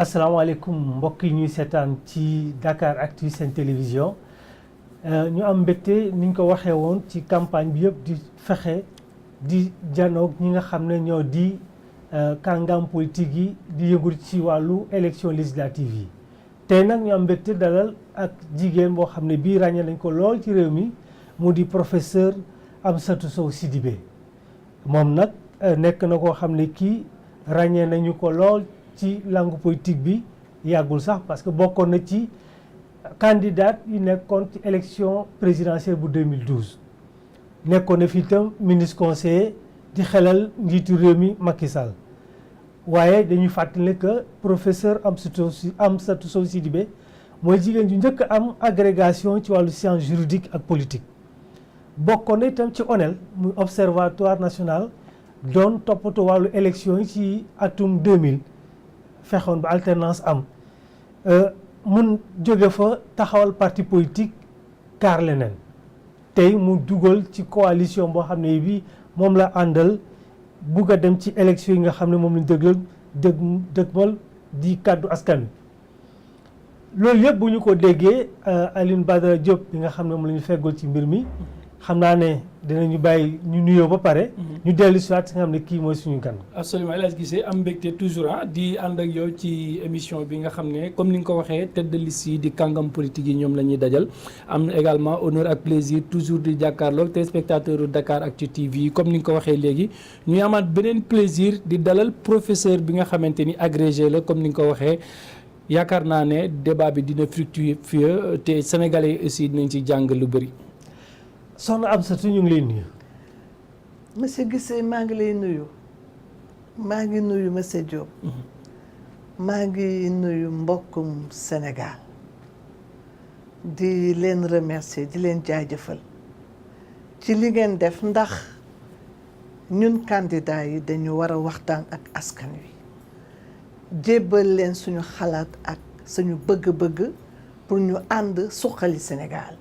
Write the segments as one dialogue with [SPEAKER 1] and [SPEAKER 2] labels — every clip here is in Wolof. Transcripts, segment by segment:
[SPEAKER 1] asalaamaaleykum mbokk yi ñuy seetaan ci Dakaractu seen télévision ñu am mbégte ni ñu ko waxee woon ci campagne bi yëpp di fexe di janoog ñi nga xam ne ñoo di kàngam politique yi di yëngu ci wàllu élection législative yi. tey nag ñu am mbégte dalal ak jigéen boo xam ne bii ràññee nañ ko lool ci réew mi mu di professeur Amsatou Sow Sidibé moom nag nekk na koo xam ne kii ràññee nañu ko lool ci langue politique bi yàggul sax parce que bokkoon na ci candidat yi nekkoon ci élection présidentielle bu 2012 nekkoon na fi itam ministre conseiller di xelal njiitu réew mi Macky Sall waaye dañuy fàttali que professeur Amsatou Sow Sidibé mooy jigéen ju njëkk a am agrégation ci wàllu science juridique ak politique bokkoon na itam ci ONEL muy observatoire national doon toppatoo wàllu élection yi ci atum 2000 fexoon ba alternance am mun jóge fa taxawal parti politique kaar leneen tey mu dugal ci coalition boo xam ne bi moom la àndal bugg a dem ci élection yi nga xam ne moom lañ dëgmal di kàddu askan wi loolu yëpp bu ñu ko déggee Alioune Badara Diop bi nga xam ne moom la ñu feggool ci mbir mi xam naa ne dinañu bàyyi ñu nuyoo ba pare. ñu dellu si waat si nga xam ne kii mooy suñu gan.
[SPEAKER 2] absolument El Hadj Guissé am mbégte toujours di ànd ak yow ci émission bi nga xam ne comme ni nga ko waxee tête de liste yi di kàngam politique yi ñoom la ñuy dajal am na également honneur ak plaisir toujours di jàkkaarloog téléspectateur Dakaractu TV comme ni nga ko waxee léegi ñuy amaat beneen plaisir di dalal professeur bi nga xamante ni agrégé la comme ni nga ko waxee. yaakaar naa ne débat bi dina fructueux te sénégalais yi aussi dinañ ci jàng lu bëri.
[SPEAKER 1] soxna Amsatou ñu ngi lay nuyu.
[SPEAKER 3] monsieur Guissé maa ngi lay nuyu maa ngi nuyu monsieur Diop. maa ngi nuyu mbokkum Sénégal di leen remercier di leen jaajëfal ci li ngeen def ndax ñun candidat yi dañu war a waxtaan ak askan wi jébbal leen suñu xalaat ak suñu bëgg-bëgg pour ñu ànd suqali Sénégal.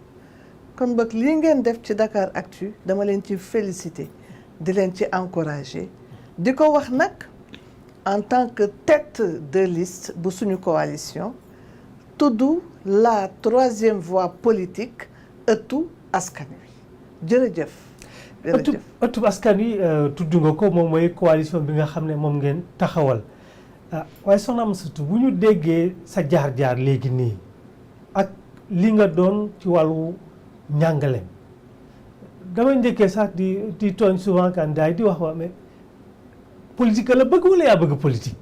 [SPEAKER 3] kon boog lii ngeen def ci Dakaractu dama leen ci féliciter di leen ci encourager di ko wax nag en tant que tête de liste bu suñu coalition tudd la troisième voie politique ëttu askan wi jërëjëf.
[SPEAKER 1] ëttu askan wi tudd nga ko moom mooy coalition bi nga xam ne moom ngeen taxawal waaye soxna Amsatou bu ñu déggee sa jaar-jaar léegi nii ak li nga doon ci wàllu. njàngaleem damay njëkkee sax di tooñ souvent candidat yi di wax waa mais politique la bëgg wala yaa bëgg politique.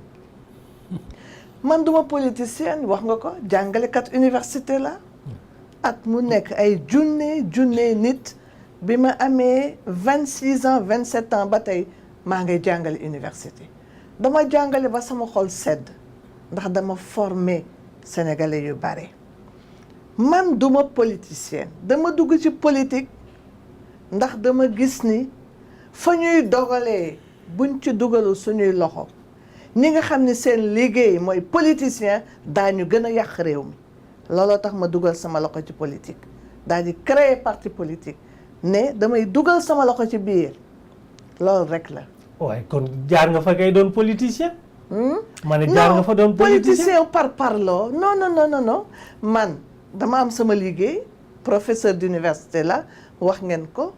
[SPEAKER 3] man duma politicienne wax nga ko jàngalekat université la at mu nekk ay junne nit bi ma amee 26 ans 27 ans ba tey maa ngay jàngale université dama jàngale ba sama xol sedd ndax dama former sénégalais yu bare. man duma politicienne dama dugg ci politique ndax dama gis ni fa ñuy dogalee buñ ci dugalu suñuy loxo ñi nga xam ni seen liggéey mooy politicien daañu gën a yàq réew mi looloo tax ma dugal sama loxo ci politique daal di créer parti politique ne damay dugal sama loxo ci biir loolu rek la.
[SPEAKER 1] waaye kon jaar nga fa ngay doon politicien. ma ne jaar nga fa doon politicien
[SPEAKER 3] par parloo non man. dama am sama liggéey professeur d'université la wax ngeen ko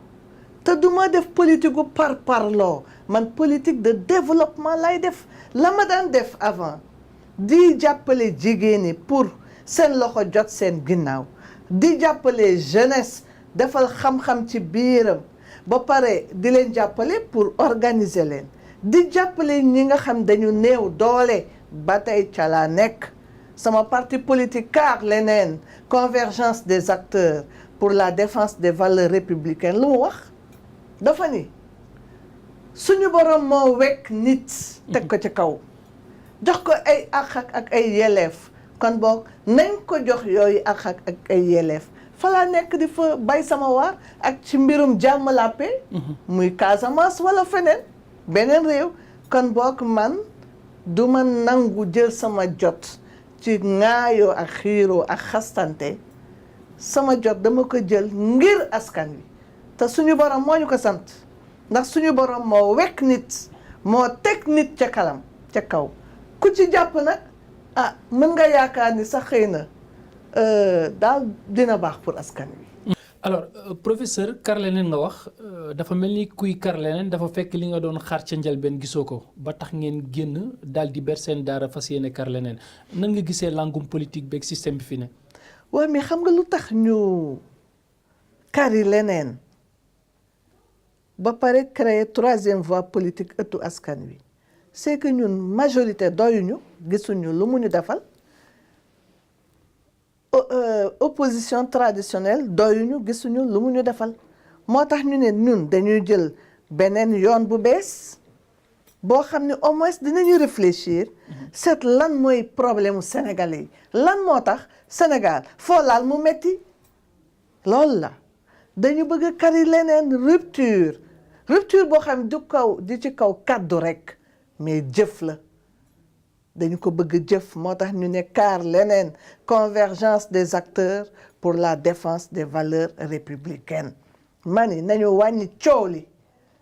[SPEAKER 3] te duma def politique gu par parloo man politique de développement lay def la ma daan def avant di jàppale jigéen ñi pour seen loxo jot seen ginnaaw di jàppale jeunesse defal xam-xam ci biiram ba pare di leen jàppale pour organiser leen di jàppale ñi nga xam dañu néew doole ba tey ca laa nekk sama parti politique kaar leneen convergence des acteurs pour la défense des valeurs républicaines lu mu wax dafa ni suñu borom moo wekk nit teg ko ci kaw jox ko ay àq ak ay yelleef kon boog nañ ko jox yooyu àq ak ay yelleef fa laa nekk di fa bay sama waar ak ci mbirum jàmm la paix muy Casamance wala feneen beneen réew kon boog man du ma nangu jël sama jot ci ŋaayoo ak xiiroo ak xastante sama jot dama ko jël ngir askan wi te suñu borom moo ñu ko sant ndax suñu borom moo wekk nit moo teg nit ca kaw ku ci jàpp nag ah mën nga yaakaar ni sax xëy na daal dina baax pour askan wi.
[SPEAKER 2] alors professeur kar leneen nga wax dafa mel ni kuy kar leneen dafa fekk li nga doon xaar ca njëlbeen gisoo ko ba tax ngeen génn daal di ber seen daara fas yéene kar leneen nan nga gisee langum politique beeg système bi fi ne.
[SPEAKER 3] waaw mais xam nga lu tax ñu kari leneen ba pare créer troisième voie politique ëttu askan wi c'est que ñun majorité doyuñu gisuñu lu mu ñu defal. Opposition traditionnelle doyuñu gisuñu lu mu ñu defal moo tax ñu ne ñun dañuy jël beneen yoon bu bees boo xam ne au moins dinañu réfléchir seet lan mooy problème mu sénégalais yi lan moo tax Sénégal foo laal mu metti loolu la dañu bëgg a kari leneen rupture boo xam ne du kaw di ci kaw kàddu rek mais jëf la dañu ko bëgg jëf moo tax ñu ne kaar leneen convergence des acteurs pour la défense des valeurs républicaines mani nañu wàññi coow li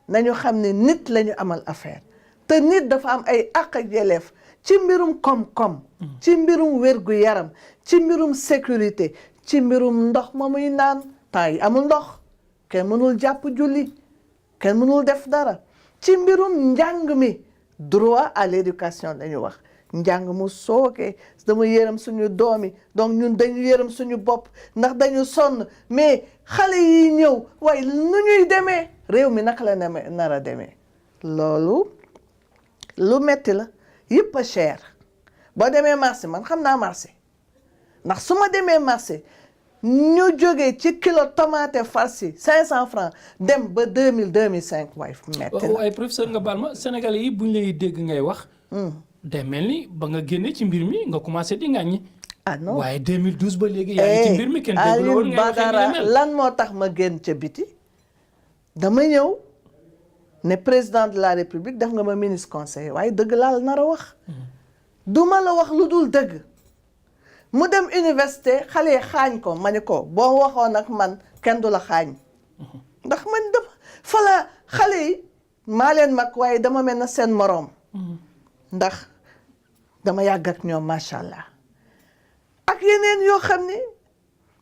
[SPEAKER 3] nañu xam ne nit la ñu amal affaire te nit dafa am ay àq ak yelleef ci mbirum koom-koom ci mbirum wér-gu-yaram ci mbirum sécurité ci mbirum ndox ma muy naan temps yi amul ndox kenn mënul jàpp julli kenn mënul def dara ci mbirum njàng mi droit à l'éducation lañu wax njàng mu sooke dama yërëm suñu doomi donc ñun dañu yërëm suñu bopp ndax dañu sonn mais xale yi ñëw waaye nu ñuy demee réew mi naka la nar a demee loolu lu metti la yëpp a cher boo demee marché man xam naa marché ndax su ma demee marché ñu jógee ci kilo tomate farci 500 francs dem ba 2000 2005 waaye metti la
[SPEAKER 2] waaye professeur nga baal ma Sénégalais yi buñ lay dégg ngay wax day mel ni ba nga génne ci mbir mi nga commencé di ŋàññi.
[SPEAKER 3] ah non
[SPEAKER 2] waaye 2012 ba léegi yaa ngi ci mbir mi kenn déggul woon ngay waxee ni mel.
[SPEAKER 3] lan moo tax ma génn ca biti dama ñëw ne président de la république def nga ma ministre conseiller waaye dëgg laa nar a wax. du ma la wax lu dul dëgg. mu dem université xale yi xaañ ko ma ne ko boo waxoon ak man kenn du la xaañ. ndax man dama fa la xale yi maa leen mag waaye dama mel na seen moroom. ndax dama yàgg ak ñoom macha allah ak yeneen yoo xam ne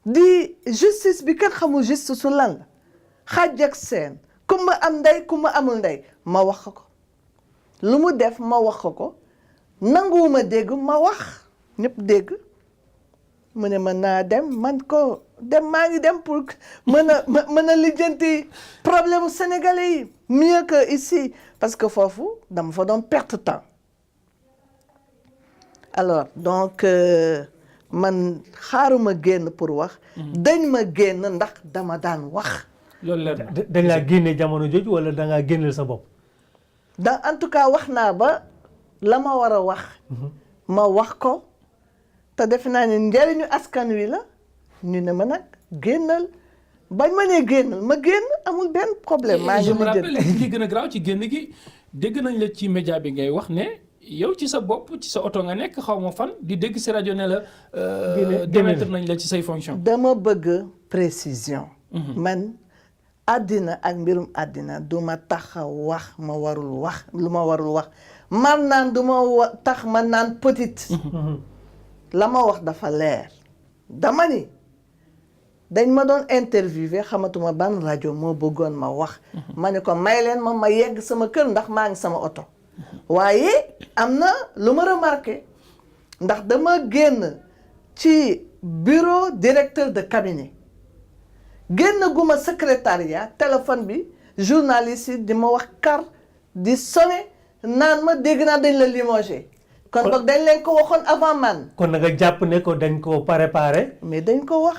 [SPEAKER 3] di justice bi kenn xamul justice su lan la xaaj ak seen ku ma am ndey ku ma amul ndey ma wax ko lu mu def ma wax ko nanguwuma dégg ma wax ñëpp dégg mu ne mën naa dem man ko dem maa ngi dem pour mën a lijjanti problème sénégalais yi mieux que ici parce que foofu dama fa doon perte temps. alors donc man xaaruma génn pour wax. dañ ma génn ndax dama daan wax.
[SPEAKER 2] loolu la
[SPEAKER 1] dañ laa génne jamono jooju wala da ngaa génneel sa bopp.
[SPEAKER 3] en tout cas wax naa ba la ma war a wax. ma wax ko te defe naa ne njëriñu askan wi la ñu ne ma nag génnal bañ ma nee génnal ma génn amul benn problème. maa ngi
[SPEAKER 2] je me rappelle li gën a garaaw ci génn gi dégg nañ la ci média bi ngay wax ne. yow ci sa bopp ci sa oto nga nekk xaw ma fan di dégg si rajo ne la. démettre nañ la ci say fonction
[SPEAKER 3] dama bëgg précision. man àddina ak mbirum àddina du ma tax a wax ma warul wax lu ma warul wax man naan du ma tax ma naan petite. la ma wax dafa leer. dama ni dañ ma doon interviewé xamatuma ban rajo moo bëggoon ma wax. ma ne ko may leen ma yegg sama kër ndax maa ngi sama oto. waaye am na lu ma remarqué ndax dama génn ci bureau directeur de cabinet génn guma secrétariat téléphone bi journaliste yi di ma wax kar di sonné naan ma dégg naa dañ la limogé kon boog dañ leen ko waxoon avant man.
[SPEAKER 1] kon na nga jàpp ne ko dañ ko préparé.
[SPEAKER 3] mais dañ ko wax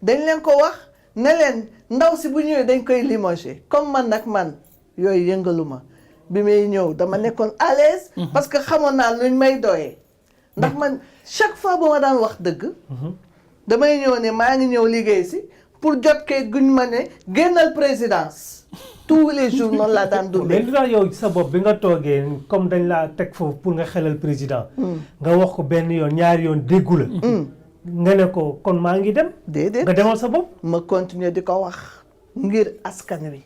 [SPEAKER 3] dañ leen ko wax ne leen ndaw si bu ñëwee dañ koy limogé comme man nag man yooyu yëngaluma bi may ñëw dama nekkoon à l'aise parce que xamoon naa luñ may doyee ndax man chaque fois ba ma daan wax dëgg damay ñëw ne maa ngi ñëw liggéey si pour jot kayit guñ ma ne génnal présidence tous les jours noonu laa daan dundee.
[SPEAKER 1] mais li tax yow sa bopp bi nga toogee comme dañ laa teg foofu pour nga xelal président nga wax ko benn yoon ñaari yoon déggu la nga ne ko kon maa ngi dem
[SPEAKER 3] déedéet
[SPEAKER 1] nga demal sa bopp
[SPEAKER 3] ma continuer di ko wax ngir askan wi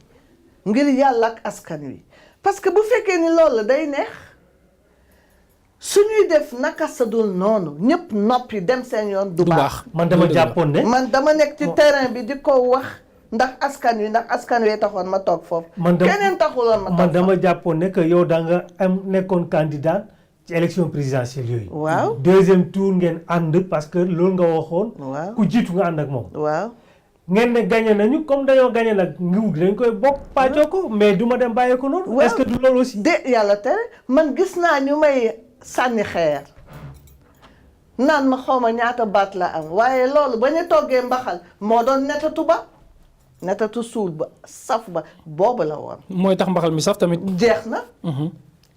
[SPEAKER 3] ngir yàlla ak askan wi parce que bu fekkee ni loolu la day neex suñuy def naka sa dul noonu ñëpp noppi dem seen yoon du baax.
[SPEAKER 1] man dama jàppoon ne.
[SPEAKER 3] man dama nekk ci terrain bi di ko wax ndax askan wi taxoon ma toog foofu. keneen taxuloon ma toog
[SPEAKER 1] man dama jàppoon ne que yow da nga nekkoon candidat ci élection présidentielle yooyu.
[SPEAKER 3] waaw
[SPEAKER 1] deuxième tour ngeen ànd parce que loolu nga waxoon.
[SPEAKER 3] waaw
[SPEAKER 1] ku jiitu nga ànd ak moom.
[SPEAKER 3] waaw.
[SPEAKER 1] ngeen ne gagné nañu comme dañoo gagné nag nguur gi dañ koy bokk pàccoo ko mais du ma dem bàyyi ko noonu. est-ce que du loolu aussi.
[SPEAKER 3] yàlla tere man gis naa ñu may sànni xeer naan ma xaw ma ñaata baat la am waaye loolu ba ñu toggee mbaxal moo doon netatu ba netatu suul ba saf ba boobu la woon.
[SPEAKER 2] mooy tax mbaxal mi saf tamit.
[SPEAKER 3] jeex na.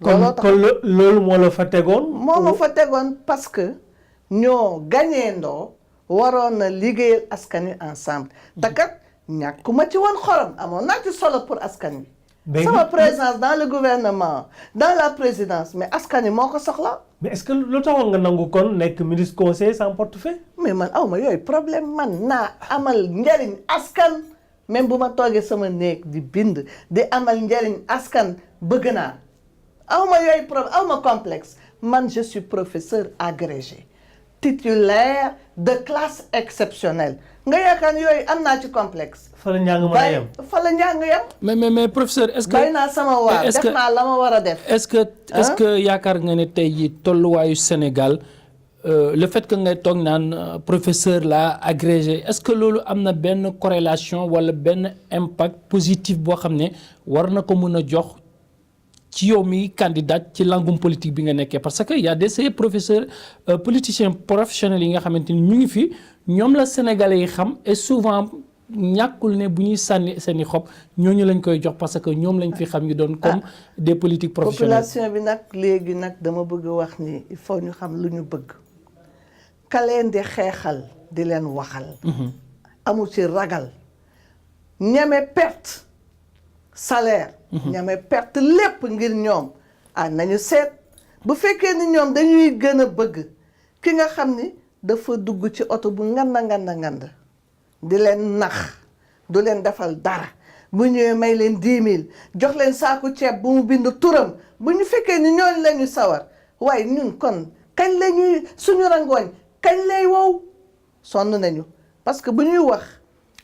[SPEAKER 1] kon loolu moo la fa tegoon.
[SPEAKER 3] moo ma fa tegoon parce que ñoo gañeendoo waroon na liggéeyal askan wi ensemble te kat ñàkkuma ci woon xorom amoon naa ci solo pour askan wi. sama présence dans le gouvernement dans la présidence mais askan wi moo ko soxla.
[SPEAKER 1] mais est-ce que lu taxoon nga nangu kon nekk ministre conseiller sans portefeuille.
[SPEAKER 3] mais man aw ma yooyu problème man naa amal njariñ askan même bu ma toogee sama néeg di bind di amal njariñ askan bëgg naa aw ma yooyu problème aw ma complexe man je suis professeur agrégé titulaire de classe exceptionnelle nga yaakaar yooyu am naa ci complexe.
[SPEAKER 1] fa la njàng mën a yem
[SPEAKER 3] fa la njàng yem.
[SPEAKER 2] mais professeur est-ce que.
[SPEAKER 3] bay naa sama waar def naa la ma war a def.
[SPEAKER 2] est-ce que yaakaar nga ne tey jii tolluwaayu Sénégal le fait que ngay toog naan professeur la agrégé est-ce que loolu am na benn corrélation wala benn impact positif boo xam ne war na ko mën a jox ci yow mi candidat ci langum politique bi nga nekkee parce que y a des professeurs politiciens professionnels yi nga xamante ni ñu ngi fi ñoom la sénégalais yi xam et souvent ñàkkul ne bu ñuy sànni seeni xob ñooñu lañ koy jox parce que ñoom lañ fi xam ñu doon comme des politiques professionnels.
[SPEAKER 3] population bi nag léegi nag dama bëgg wax ni il faut ñu xam lu ñu bëgg ka leen di xeexal di leen waxal. amul ci ragal ñeme perte salaire. ñame perte lépp ngir ñoom nañu seet bu fekkee ni ñoom dañuy gën a bëgg ki nga xam ni dafa dugg ci oto bu nganda di leen nax du leen defal dara bu ñëwee may leen 10 000 jox leen saaku ceeb bu mu bind turam bu ñu fekkee ni ñooñu la ñu sawar waaye ñun kon kañ la ñuy suñu rangooñ kañ lay wow sonn nañu parce que bu ñuy wax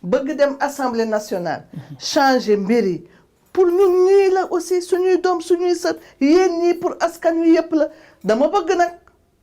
[SPEAKER 3] bëgg dem assemblée nationale changer mbir yi pour ñun ñii la aussi suñuy doom suñuy sët yéen ñii pour askan wi yëpp la dama bëgg nag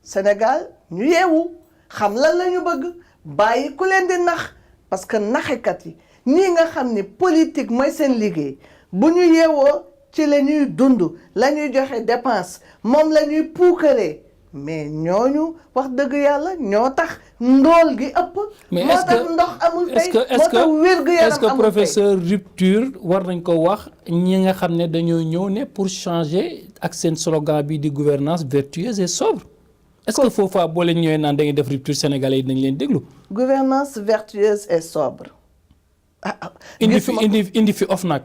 [SPEAKER 3] Sénégal ñu yeewu xam lan la ñu bëgg bàyyi ku leen di nax parce que naxekat yi ñii nga xam ni politique mooy seen liggéey bu ñu yeewoo ci la ñuy dund la ñuy joxe dépense moom la ñuy puukaree mais ñooñu wax dëgg yàlla ñoo tax ndóol gi ëpp.
[SPEAKER 2] mais
[SPEAKER 3] moo tax ndox amul tey moo tax wér-gu-yaram
[SPEAKER 2] est-ce que professeur rupture war nañ ko wax ñi nga xam ne dañoo ñëw ne pour changer ak seen slogan bi di gouvernance vertueuse et sobre est-ce que foofu boo leen ñëwee naan da ngay def rupture sénégalais yi dañ leen déglu.
[SPEAKER 3] gouvernance vertueuse et sobre.
[SPEAKER 2] indi fi OFNAC.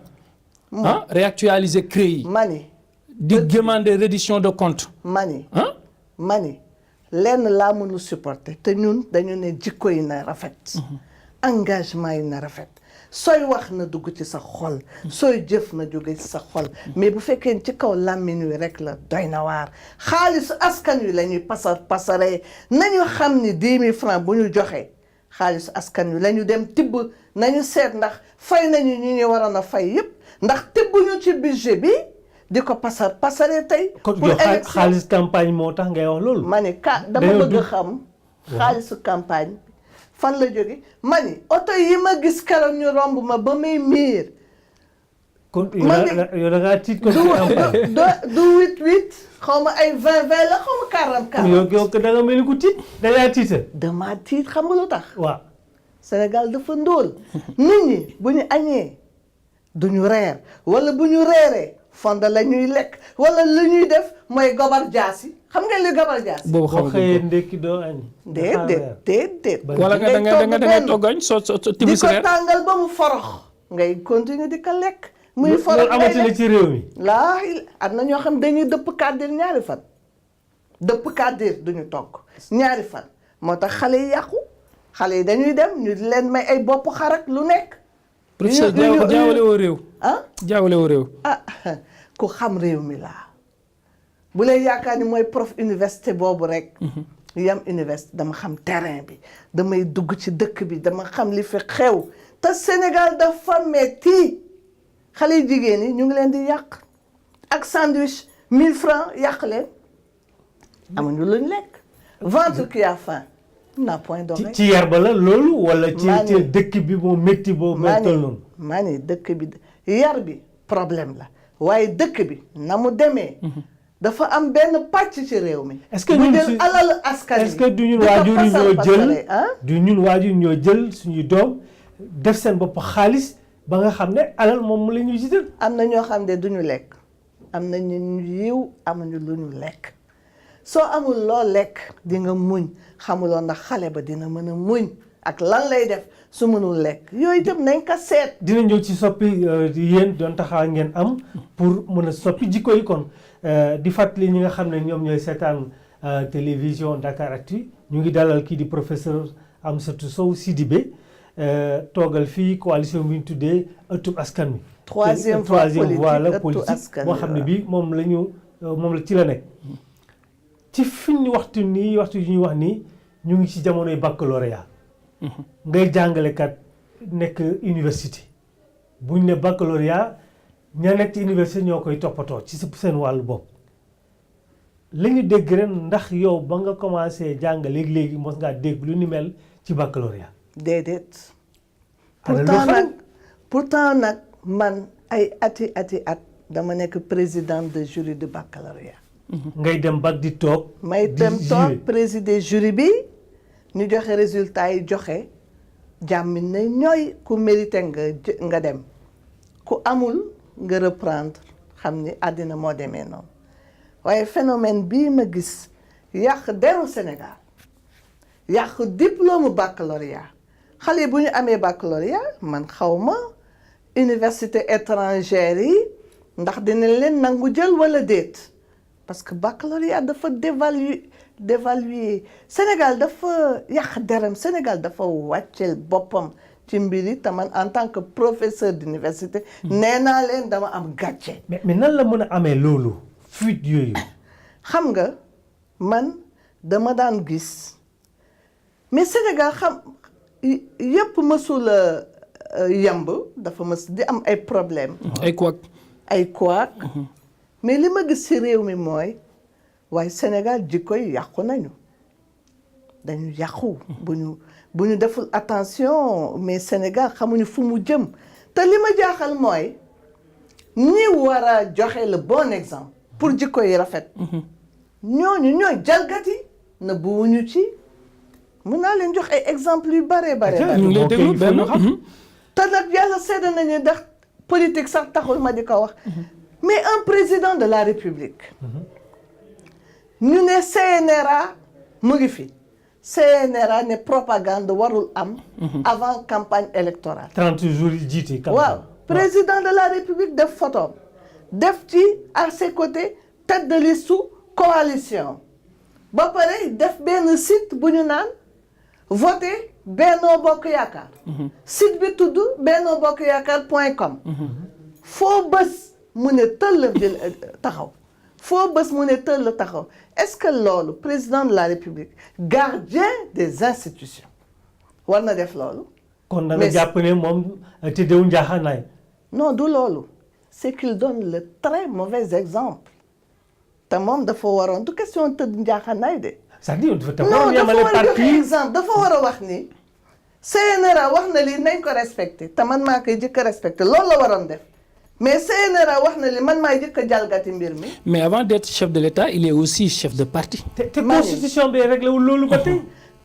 [SPEAKER 2] réactualiser CREI yi.
[SPEAKER 3] mani
[SPEAKER 2] di demander reddition de compte.
[SPEAKER 3] mani lenn laa mënul supporter te ñun dañu ne jikko yi na rafet. engagement yi na rafet. sooy wax na dugg ci sa xol. sooy jëf na jóge ci sa xol. mais bu fekkee ci kaw làmmiñ wi rek la doy na waar xaalisu askan wi la ñuy pasaree nañu xam ni 10 000 francs bu ñu joxee xaalisu askan wi la ñu dem tibb nañu seet ndax fay nañu ñu ñu waroon a fay yépp ndax tibbuñu ci budget bi. di ko pasaree tey.
[SPEAKER 1] pour xaalis campagne moo tax ngay wax loolu.
[SPEAKER 3] ma ni dama bëgg xam. xaalisu campagne fan la jóge ma ni oto yi ma gis keroog ñu romb ma ba may miir.
[SPEAKER 1] kon yow da ngaa tiit ko
[SPEAKER 3] du 8-8 xaw ma ay 20-20 la xaw ma 40-40.
[SPEAKER 1] yow da nga mel ni ku tiit da ngaa tiita.
[SPEAKER 3] damaa tiit xam nga lu tax.
[SPEAKER 1] waaw
[SPEAKER 3] Sénégal dafa ndóol. nit ñi bu ñu añee du ñu reer wala bu ñu reeree. fonde la ñuy lekk wala lu ñuy def mooy gobar jaasi xam nga li gobar jaasi.
[SPEAKER 2] boobu xam nga
[SPEAKER 1] xëyee ndekki doo añ.
[SPEAKER 3] déedéet.
[SPEAKER 2] wala nga da ngay togg añ soo timis reer
[SPEAKER 3] di ko tàngal ba mu forox. ngay continuer di ko lekk. muy forox
[SPEAKER 1] loolu amati na ci réew mi.
[SPEAKER 3] am na ñoo xam dañuy dëpp kàddir ñaari fan. dëpp kàddir duñu togg ñaari fan moo tax xale yi yàqu xale yi dañuy dem ñu leen may ay bopp xarak lu nekk.
[SPEAKER 2] professeur jaawale woo réew. jaawale woo réew.
[SPEAKER 3] ku xam réew mi laa bu leen yaakaar ni mooy prof université boobu rek yam université dama xam terrain bi damay dugg ci dëkk bi dama xam li fi xew te Sénégal dafa metti xale yu jigéen yi ñu ngi leen di yàq ak sandwich 1000 francs yàq leen amuñu luñ lekk ventre qui a faim n'a point d'oreille.
[SPEAKER 1] ci yar ba la loolu wala ci dëkk bi moo métti boobu mel toll noonu.
[SPEAKER 3] maa ni dëkk bi yar bi problème la waaye dëkk bi na mu demee dafa am benn pàcc ci réew mi.
[SPEAKER 1] est-ce que
[SPEAKER 3] bu
[SPEAKER 1] ñun
[SPEAKER 3] jël alal askan
[SPEAKER 1] est-ce que du ñun waajur yi ñoo jël du ñun waajur ñoo jël suñuy doom def seen bopp xaalis ba nga xam ne alal moom la ñuy jiital.
[SPEAKER 3] am na ñoo xam ne du ñu lekk am na ñu yiw amuñu lu ñu lekk soo amul loo lekk di nga muñ xamuloo ndax xale ba dina mën a muñ ak lan lay def su mënul lekk yooyu itam nañ ko seet.
[SPEAKER 1] dina ñëw ci soppi yéen doon taxaw ngeen am pour mën a soppi jikko yi kon di fàttali ñi nga xam ne ñoom ñooy seetaan télévision Dakaractu ñu ngi dalal kii di professeur Amsatou Sow Sidibé toogal fii coalition bi ñu tuddee ëttub askan wi.
[SPEAKER 3] troisième
[SPEAKER 1] voie la politique boo xam ne bii moom la ci la nekk. ci fi ñu waxtu yi ñuy wax nii ñu ngi ci jamonoy baccalauréat ngay jàngalekat nekk université buñ ne baccalauréat ña nekk ci université ñoo koy toppatoo ci seen wàllu bopp la ñu dégg ren ndax yow ba nga commencé jàng léegi mos ngaa dégg lu ni mel ci baccalauréat.
[SPEAKER 3] déedéet.
[SPEAKER 1] pourtant
[SPEAKER 3] pourtant man ay ati at dama nekk présidente de jury de baccalauréat.
[SPEAKER 1] ngay dem bac di toog.
[SPEAKER 3] may dem toog présider jury bi ñu joxe résultat yi joxe jàmmi ne ñooy ku mérité nga dem ku amul nga reprendre xam ni àddina moo demee noonu waaye phénomène bii ma gis yàq deru Sénégal yàq diplôme baccalauréat xale yi bu ñu amee baccalauréat man xawma université étrangère yi ndax dinañ leen nangu jël wala déet parce que baccalauréat dafa dévaluer Sénégal dafa yàq deram Sénégal dafa wàcceel boppam ci mbir yi te man en tant que professeur d'université nee naa leen dama am gàcce.
[SPEAKER 1] mais nan la mën a amee loolu fuite yooyu.
[SPEAKER 3] xam nga man dama daan gis mais Sénégal xam yëpp mësul a yemb dafa mës di am ay problème ay couac mais li ma gis ci réew mi mooy waaye Sénégal jikko yi yàqu nañu dañu yàqu bu ñu deful attention mais Sénégal xamuñu fu mu jëm te li ma jaaxal mooy ñi war a joxe le bon exemple pour jikko yi rafet ñooñu ñooy jalgati na buuñu ci mën naa leen jox ay exemple yu bare
[SPEAKER 2] ñu ngi lay déglu benn
[SPEAKER 3] te nag yàlla seede nañu ndax politique sax taxul ma di ko wax mais un président de la République ñu ne CNRA mu ngi fi CNRA ne propagande warul am avant campagne électorale
[SPEAKER 1] 30 jours yi jiite
[SPEAKER 3] waaw président de la République def photo def ci à ses côtés tête de liste coalition ba pare def benn site bu ñu naan voté Benno Bokk Yaakaar site bi tudd bennobokkyaakaar.com foo bës mu ne tëll taxaw foo bës mu ne tëll taxaw est-ce que loolu président de la République gardien des institutions war na def loolu
[SPEAKER 1] kon da nga jàpp ne moom tëddewu njaaxaanaay
[SPEAKER 3] non du loolu c'est qu'il donne le très mauvais exemple te moom dafa waroon du question tëdd njaaxaanaay de
[SPEAKER 1] c'est-à-dire dafa
[SPEAKER 3] non dafa war a joxe exemple dafa war a wax ni CNRA wax na lii nañ ko respecté te man maa koy jëkk a respecté loolu la waroon def mais CNRA wax na li man maay jëkk a jalgati mbir mi.
[SPEAKER 2] mais avant d'être chef de l'État il est aussi chef de parti.
[SPEAKER 1] te constitution bi réglé wul loolu ba tey.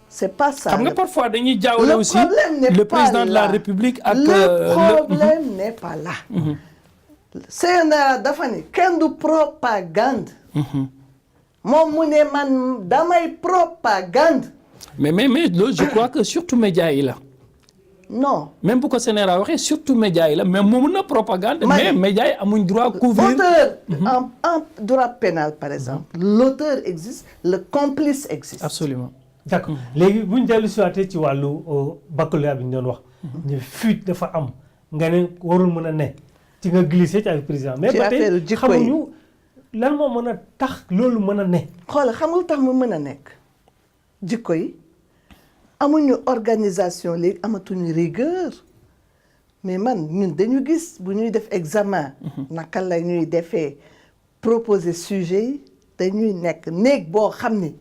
[SPEAKER 3] c'est pas ça.
[SPEAKER 2] xam nga parfois dañuy jaawale aussi le président de la République ak.
[SPEAKER 3] le problème n'est pas là. CNRA dafa ni kenn du propagande. moom mu ne man damay propagande.
[SPEAKER 2] mais loolu je crois que surtout médias yi la.
[SPEAKER 3] non
[SPEAKER 2] même bu ko CNRA waxee surtout médias yi la mais moom na propagande. mais médias yi amuñ droit couvrir.
[SPEAKER 3] auteur en droit pénal par exemple. l'auteur existe le complice existe.
[SPEAKER 2] absolument
[SPEAKER 1] d'accord léegi bu ñu dellu si waatee ci wàllu baccalauréat bi ñu doon wax. ñu fuite dafa am nga ne warul mën a ne ci nga glissé ci avec président. mais ba tey xamuñu lan moo mën a tax loolu mën a ne.
[SPEAKER 3] xoolal xam nga lu tax mu mën a nekk jikko yi amuñu organisation léegi amatuñu rigueur mais man ñun dañu gis bu ñuy def examen naka la ñuy defee proposer sujet yi dañuy nekk néeg boo xam ni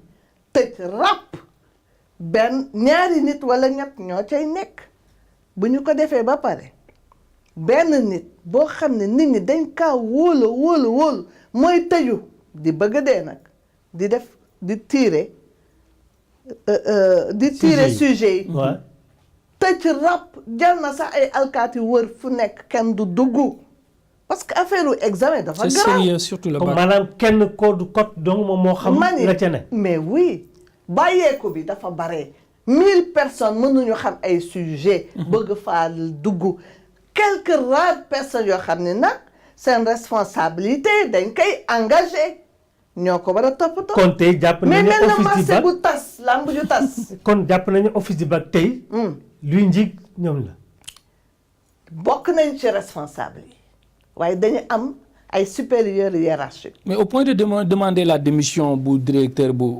[SPEAKER 3] tëj ràpp benn ñaari nit wala ñett ñoo cay nekk bu ñu ko defee ba pare benn nit boo xam ne nit ñi dañ kaa wóolu mooy tëju di bëgg a dee nag di def di tirer sujet yi tëj ràpp jar na sax ay alkaati wër fu nekk kenn du dugg parce que affaire u examen dafa grave.
[SPEAKER 2] c'est sérieux surtout le bac.
[SPEAKER 1] maanaam kenn code donc moom moo xam la ca ne.
[SPEAKER 3] mais oui bàyyeeku bi dafa bare 1000 personnes mënuñu xam ay sujet bëgg faa dugg quelques rares personnes yoo xam ne nag seen responsabilité dañ koy engagé ñoo ko war a toppatoo.
[SPEAKER 1] kon tey jàpp nañu
[SPEAKER 3] mais mel na
[SPEAKER 1] office
[SPEAKER 3] marché bu tas lamb ju tas.
[SPEAKER 1] kon jàpp nañu office du bac tey. luy njiig ñoom la.
[SPEAKER 3] bokk nañ ci responsable yi waaye dañu am ay supérieurs hiérarchiques.
[SPEAKER 2] mais au point de demander la démission bu directeur bu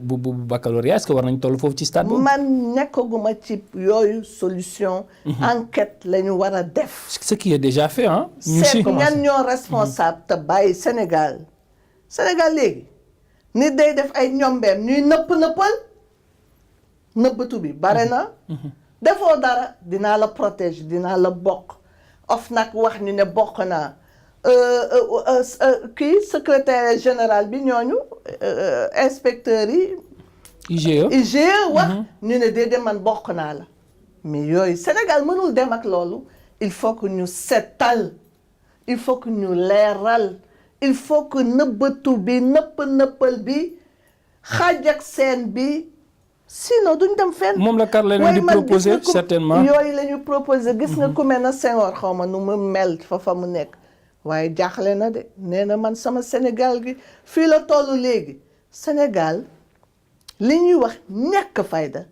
[SPEAKER 2] baccalauréat est-ce que war nañ toll foofu ci stade boobu.
[SPEAKER 3] man nekkaguma ci yooyu solution. enquête la ñu war a def.
[SPEAKER 2] ce qui est déjà fait ah. ñu
[SPEAKER 3] seet ñan ñoo responsable te bàyyi Sénégal léegi nit day def ay ñombeem ñuy nëbbatu bi bare na. defoo dara dinaa la protéger dinaa la bokk of nag wax ñu ne bokk naa. kii secrétaire général bi ñooñu inspecteurs yi. IGE wax ñu ne déedéet man bokk naa la. mais yooyu Sénégal mënul dem ak loolu il faut que ñu setal il faut que ñu leeral il faut que nëbbatu bi nëppal bi xaaj ak seen bi sinon duñ dem fenn.
[SPEAKER 2] moom la Carla leen di proposer certainement.
[SPEAKER 3] yooyu la ñu proposer gis nga ku mel na Senghor xaw ma nu mu mel fa mu nekk. waaye jaaxle na de nee na man sama Sénégal gi fii la tollu léegi Sénégal li ñuy wax ñàkk fayda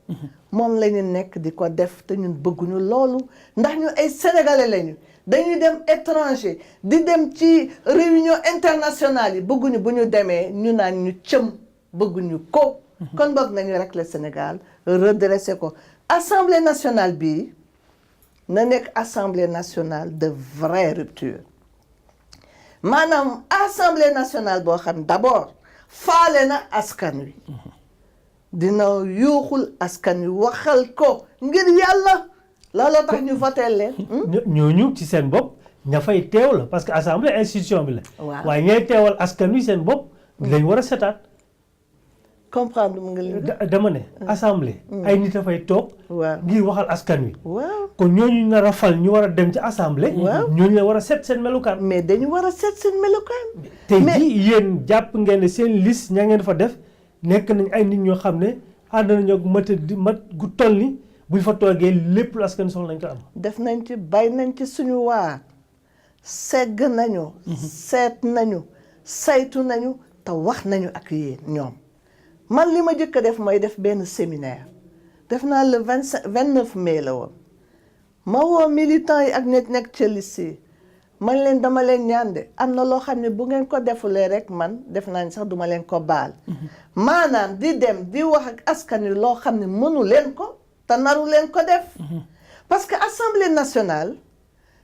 [SPEAKER 3] moom la ñu nekk di ko def te ñun bëgguñu loolu ndax ñu ay sénégalais lañu dañuy dem étranger di dem ci réunion internationale yi bëgguñu bu ñu demee ñu naan ñu cëm bëgguñu ko kon bëgg nañu rek le Sénégal redresser ko assemblée nationale bii na nekk assemblée nationale de vraie rupture maanaam assemblée nationale boo xam d'abord faale na askan wi dina yuuxul askan wi waxal ko ngir yàlla looloo tax ñu voté leen.
[SPEAKER 1] ñooñu ci seen bopp ña fay teew la parce que assemblée institution bi la.
[SPEAKER 3] waaw
[SPEAKER 1] waaye ñay teewal askan wi seen bopp. lañ war a setaat.
[SPEAKER 3] comprendre mu ngi
[SPEAKER 1] dama ne. assemblée. ay nit a fay toog.
[SPEAKER 3] waaw
[SPEAKER 1] ngir waxal askan wi.
[SPEAKER 3] waaw
[SPEAKER 1] kon ñooñu nar a fal ñu war a dem ci assemblée.
[SPEAKER 3] waaw
[SPEAKER 1] ñooñu la war a set seen melukaan.
[SPEAKER 3] mais dañu war a set seen melukaan.
[SPEAKER 1] tey jii yéen jàpp ngeen ne seen liste ña ngeen fa def nekk nañ ay nit ñoo xam ne ànd nañoo ak mat gu toll ni buñ fa toogee lépp lu askan soxla nañ ko am.
[SPEAKER 3] def nañ ci bay nañ ci suñu waar segg nañu. seet nañu saytu nañu te wax nañu ak yéen ñoom. man li ma jëkk a def mooy def benn séminaire def naa le 29 mai la woon ma woo militants yi ak nekk ca liste yi man leen dama leen ñaan de am na loo xam ne bu ngeen ko defulee rek man def naa ni sax duma leen ko baal maanaam di dem di wax ak askan wi loo xam ne mënu leen ko te naru leen ko def parce que assemblée nationale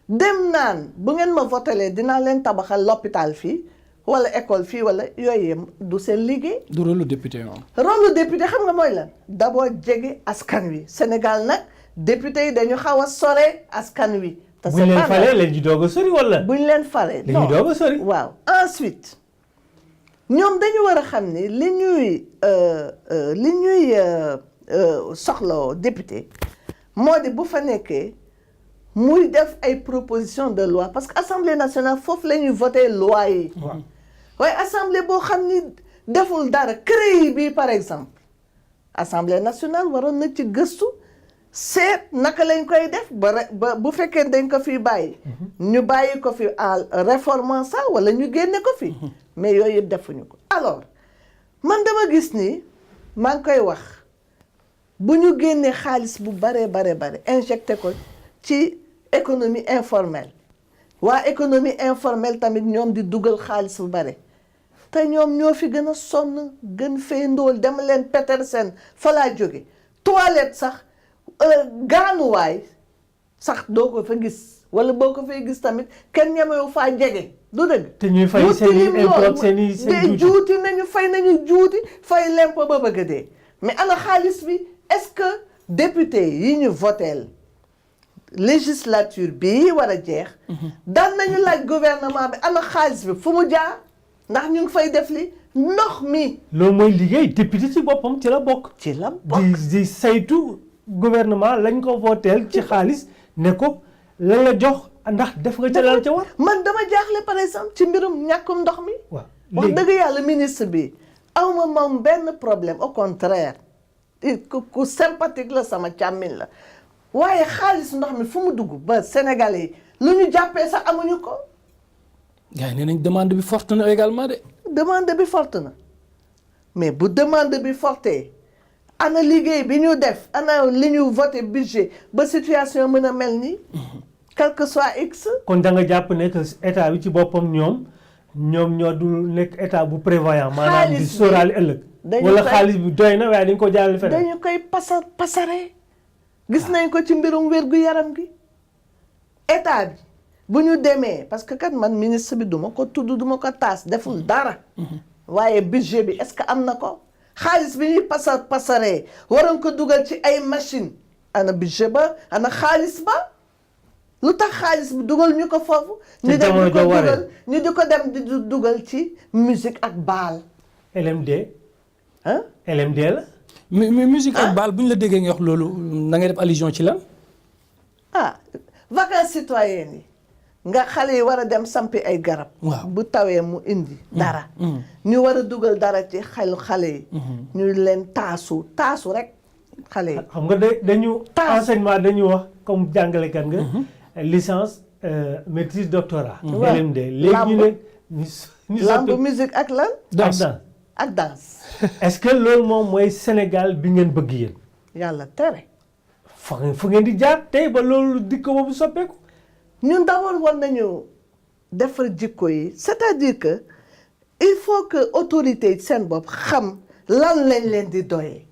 [SPEAKER 3] dem naan bu ngeen ma votelee dinaa leen tabaxal l'hôpital fii wala école fii wala yooyu du seen liggéey.
[SPEAKER 2] du rôle député moom.
[SPEAKER 3] rôle député xam nga mooy lan d'abord jege askan wi Sénégal nag député yi dañu xaw a sore askan wi. te
[SPEAKER 1] buñ leen falee leen di doog a sori wala.
[SPEAKER 3] buñ leen falee
[SPEAKER 1] dañuy doog a sori.
[SPEAKER 3] waaw ensuite ñoom dañu war a xam ni li ñuy soxla député moo di bu fa nekkee. muy def ay proposition de loi parce que assemblée nationale foofu la ñuy voter loi yi. waaye assemblée boo xam ni deful dara CREI bi par exemple assemblée nationale waroon na ci gëstu seet naka lañ koy def ba bu fekkee dañ ko fi bàyyi. ñu bàyyi ko fi en réformant ça wala ñu génne ko fi. mais yooyu yëpp defuñu ko. alors man dama gis ni maa ngi koy wax bu ñu génnee xaalis bu bare injecté ko ci. économie informelle waa économie informelle tamit ñoom di dugal xaalis bu bare te ñoom ñoo fi gën a sonn gën fee ndóol dem leen Petersen fa laa jóge toilette sax gaanuwaay sax doo ko fa gis wala boo ko fay gis tamit kenn ñemewu faa jege du dëgg.
[SPEAKER 1] te ñuy fay seen i impôt seen i
[SPEAKER 3] juuti nañu fay lempo ba bëgg a dee mais ana xaalis bi est-ce que député yi ñu voteel législature bii war a jeex. daan nañu laaj gouvernement bi ana xaalis bi fu mu jaar ndax ñu ngi fay def li ndox mi.
[SPEAKER 1] loolu mooy liggéey député ci boppam ci la bokk.
[SPEAKER 3] ci la bokk
[SPEAKER 1] di saytu gouvernement lañ ko voteel ci xaalis ne ko lan la jox ndax def nga ca la ca war.
[SPEAKER 3] man dama jaaxle par exemple ci mbirum ñàkkum ndox mi.
[SPEAKER 1] waaw
[SPEAKER 3] wax dëgg yàlla ministre bi awma moom benn problème au contraire ku sympathique la sama càmmiñ la waaye xaalis ndox mi fu mu dugg ba Sénégalais yi lu ñu jàppee sax amuñu ko.
[SPEAKER 2] gars yi nee nañ demande bi forte na également de.
[SPEAKER 3] demande bi forte na mais bu demande bi fortee ana liggéey bi ñu def ana li ñu voté budget ba situation mën a mel nii. quel que soit x.
[SPEAKER 1] kon da nga jàpp ne que état bi ci boppam ñoom ñoo dul nekk état bu prévoyant. maanaam di sóoraale ëllëg. wala xaalis bi doy na waaye dañ ko jaarale feneen.
[SPEAKER 3] dañu koy pasare gis nañ ko ci mbirum wér-gu-yaram gi état bi bu ñu demee parce que kat man ministre bi duma ko tudd duma ko taas deful dara. waaye budget bi est-ce que am na ko xaalis bi ñuy pasaree waroon ko dugal ci ay machine ana budget ba ana xaalis ba. lu tax xaalis bi dugal ñu ko foofu. ñu dem di ko dugal ñu di ko dem di dugal ci musique ak baal.
[SPEAKER 1] LMD.
[SPEAKER 3] ah
[SPEAKER 1] LMD la.
[SPEAKER 2] musique ak baal bu ñu la déggee nga wax loolu na ngay def allusion ci lan.
[SPEAKER 3] vacances citoyennes yi nga xale yi war a dem sampi ay garab.
[SPEAKER 2] waaw
[SPEAKER 3] bu tawee mu indi. dara ñu war a dugal dara ci xale yi. ñu leen taasu rek xale yi.
[SPEAKER 1] xam nga dañu. enseignement dañu wax comme jàngalekat nga. licence maîtrise doctorat. LMD léegi ñu ne. ñu
[SPEAKER 3] lamb musique ak lan. ak danse.
[SPEAKER 1] est-ce que loolu moom mooy Sénégal bi ngeen bëgg yéen.
[SPEAKER 3] yàlla tere.
[SPEAKER 1] fu ngeen di jaar tey ba loolu dikko boobu soppeeku.
[SPEAKER 3] ñun d'abord war nañu defar jikko yi c'est-à-dire que il faut que autorité seen bopp xam lan lañ leen di doyee.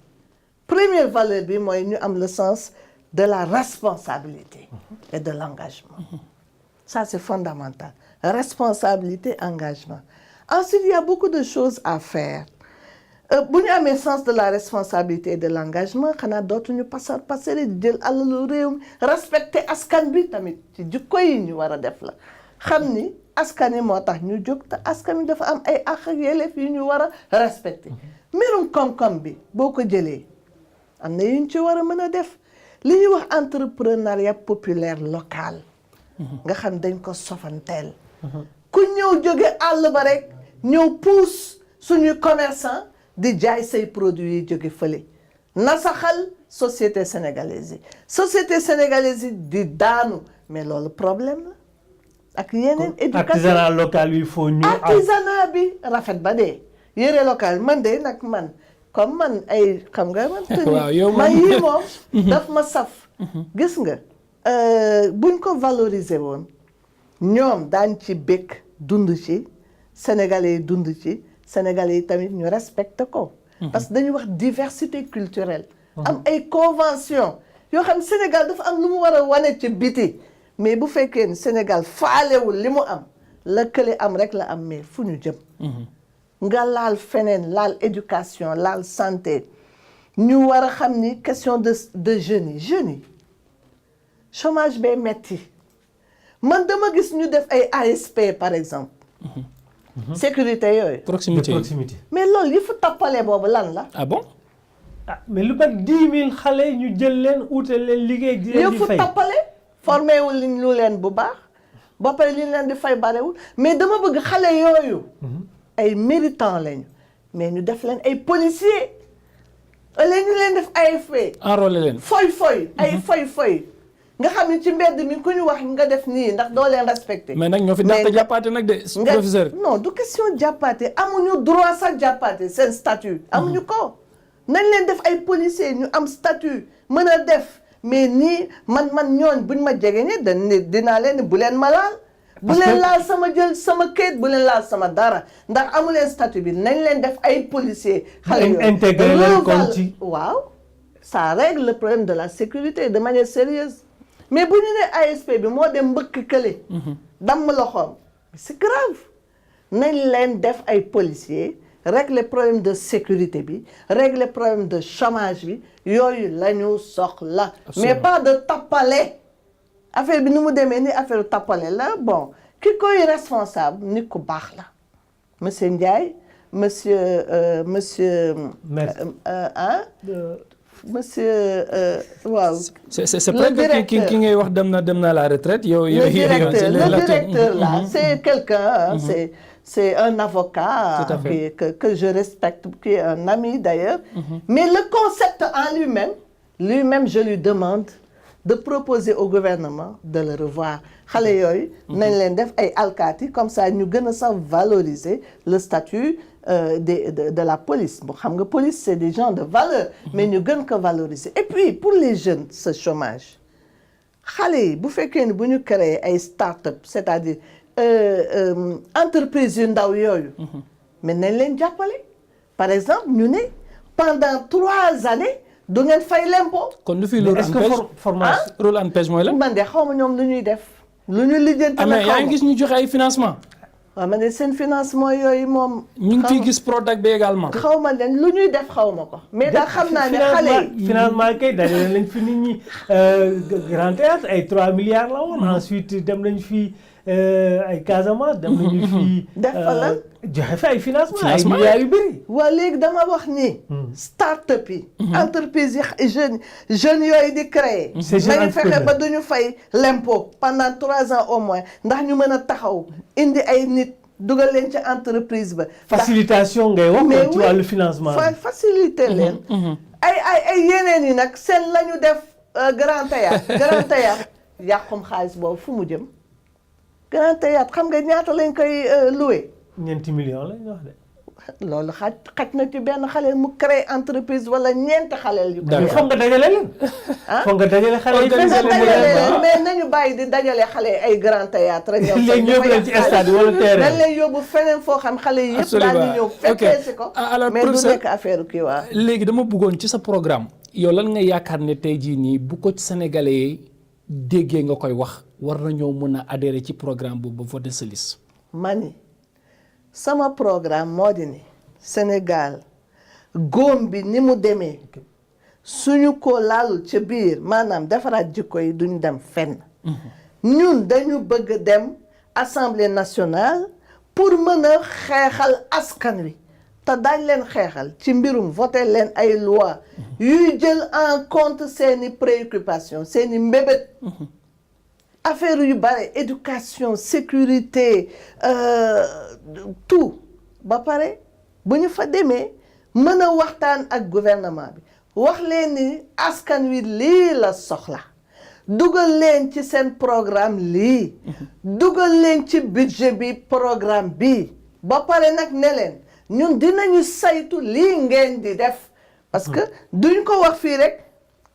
[SPEAKER 3] première valeur bi mooy ñu am le sens de la responsabilité et de l'engagement. Ça c'est fondamental. Responsabilité, engagement. Ensuite, il y a beaucoup de choses à faire. bu ñu amee sens de la responsabilité et de l'engagement xanaa dootuñu passer di jël alalu réew mi respecter askan bi tamit ci jikko yi ñu war a def la xam ni askan yi moo tax ñu jóg te askan wi dafa am ay àq ak yelleef yu ñu war a respecter. mbirum koom-koom bi boo ko jëlee am na yu ñu ci war a mën a def li ñuy wax entrepreneuriat populaire local. nga xam dañ ko sofanteel. ku ñëw jóge àll ba rek ñëw pousse suñuy commerçant. di jaay say produits yi jóge fële nasaxal société sénégalaise yi di daanu mais loolu problème la ak yeneen éducation
[SPEAKER 1] artisanat local yi faut ñu
[SPEAKER 3] artisanat bi rafet ba dee yére local man de nag man comme man ay xam nga man man yii moom daf ma saf gis nga buñ ko valoriser woon ñoom daañ ci békk dund ci sénégalais yi dund ci Sénégalais yi tamit ñu respecté ko. parce que dañuy wax diversité culturelle. am ay convention yoo xam Sénégal dafa am lu mu war a wane ci biti mais bu fekkee ni Sénégal faalewul li mu am la kële am rek la am mais fu ñu jëm. nga laal feneen laal éducation laal santé ñu war a xam ni question de jeunes yi chômage bay metti man dama gis ñu def ay ASP par exemple. sécurité yooyu.
[SPEAKER 2] proximité
[SPEAKER 3] mais loolu yi fu tappale boobu lan la.
[SPEAKER 2] ah bon.
[SPEAKER 1] mais lu bari 10 000 xale ñu jël leen utal leen liggéey. di leen di fay
[SPEAKER 3] fu tappale formé wul lu leen bu baax ba pare li leen di fay barewul mais dama bëgg xale yooyu. ay méritants lañu mais ñu def leen ay policiers. léegi ñu leen def AFP.
[SPEAKER 2] enrôlé leen.
[SPEAKER 3] ay foy. nga xam ni ci mbedd mi ku ñu wax nga def nii ndax doo leen respecté.
[SPEAKER 2] mais nag ñoo fi dàq jàppaate nag de professeur.
[SPEAKER 3] non du question jàppaate amuñu droit sax jàppaate seen statut. amuñu ko nañ leen def ay policiers ñu am statut mën a def mais nii man ñooñ buñ ma jege ne dinaa leen bu leen ma laal bu leen laal sama jël sama kayit bu leen laal sama dara ndax amu leen statut bi nañ leen def ay policiers. xale yooyu
[SPEAKER 1] intégré leen kon ci
[SPEAKER 3] waaw ça règle le problème de la sécurité de manière sérieuse mais bu ñu nee ASP bi moo dem mbëkk kële. damm loxoom c'est grave nañ leen def ay policiers. régler problème de sécurité bi régler problème de chômage bi yooyu la ñu soxla. mais pas de tappale affaire bi ni mu demee ni affaire tappale la bon ki koy responsable nit ku baax la monsieur Ndiaye monsieur waaw.
[SPEAKER 2] c'est vrai que ki ngay wax dem na à la retraite yow.
[SPEAKER 3] le directeur là c'est quelqu'un c'est un avocat que je respecte, qui est un ami d'ailleurs. Mais le concept en lui-même, je lui demande de proposer au gouvernement de le revoir. Xale yooyu nañ leen def ay alkaati comme ça ñu gën a sax valoriser le statut de la police. Bon xam nga police c'est des gens de valeur. Mais ñu gën ko valoriser. Et puis pour les jeunes ce chômage xale yi bu fekkee ni bu ñu créer ay start-up c'est-à-dire entreprise yu ndaw yooyu mais nañ leen jàppale par exemple ñu ne pendant 3 années du ngeen fay l'impôt.
[SPEAKER 2] kon lu fi loolu formation rôle ANPEJ mooy la.
[SPEAKER 3] man de xaw ma ñoom lu ñuy def. lu ñu lijjanti
[SPEAKER 2] mais yaa ngi gis ñu joxe ay financement.
[SPEAKER 3] waaw man de seen financement yooyu moom.
[SPEAKER 2] ñu ngi ciy gis Prodac bi également.
[SPEAKER 3] xaw ma leen lu ñuy def xaw ma ko. mais daal xam naa ne xale yi
[SPEAKER 1] finalement kay dajale nañ fi nit ñi Grand Théâtre ay 3 milliards la woon. ensuite dem nañ fi ay Casamance dem nañu fi.
[SPEAKER 3] def fa lan
[SPEAKER 1] joxe fi ay financement ay milliards yu bëri.
[SPEAKER 3] waa léegi dama wax ni. start-up yi. entreprise yi jeunes yooyu di créer. nañu fexe ba duñu fay l'impôt pendant 3 ans au moins ndax ñu mën a taxaw indi ay nit dugal leen ci entreprise ba.
[SPEAKER 1] facilitation ngay wax. ci wàllu financement bi
[SPEAKER 3] faciliter leen. ay yeneen yi nag seen la ñu def Grand Théâtre yàqum xaalis boobu fu mu jëm. Grand Théâtre xam nga ñaata lañ koy loué.
[SPEAKER 1] 9 millions lañ wax de.
[SPEAKER 3] loolu xaj na ci benn xale mu créé entreprise wala 4 xale yu.
[SPEAKER 1] d'accord foog nga dajale leen. foog nga dajale xale yi.
[SPEAKER 3] mais nañu bàyyi di dajale xale ay Grand Théâtre.
[SPEAKER 1] léegi ñëw leen ci stade wala terrain.
[SPEAKER 3] dañ leen yóbbu feneen foo xam xale yi yëpp daal di ñëw fekkee si ko. mais du nekk affaire kii waa.
[SPEAKER 2] léegi dama bëggoon ci sa programme. yow lan nga yaakaar ne tey jii nii bu ko Sénégalais yi déggee nga koy wax war nañoo mën a adhérer ci programme boobu ba voter sa liste.
[SPEAKER 3] mani sama programme moo di ni Sénégal góom bi ni mu demee suñu ko laalul ca biir maanaam defaraat jikko yi duñ dem fenn. ñun dañu bëgg dem Assemblée nationale pour mën a xeexal askan wi te dañ leen xeexal ci mbirum voter leen ay loi yuy jël en compte seeni préoccupations seeni mbébét. affaire yu bare éducation sécurité tout ba pare bu ñu fa demee mën a waxtaan ak gouvernement bi wax leen ni askan wi lii la soxla dugal leen ci seen programme lii dugal leen ci budget bi programme bi ba pare nag ne leen ñun dinañu saytu lii ngeen di def parce que duñ ko wax fii rek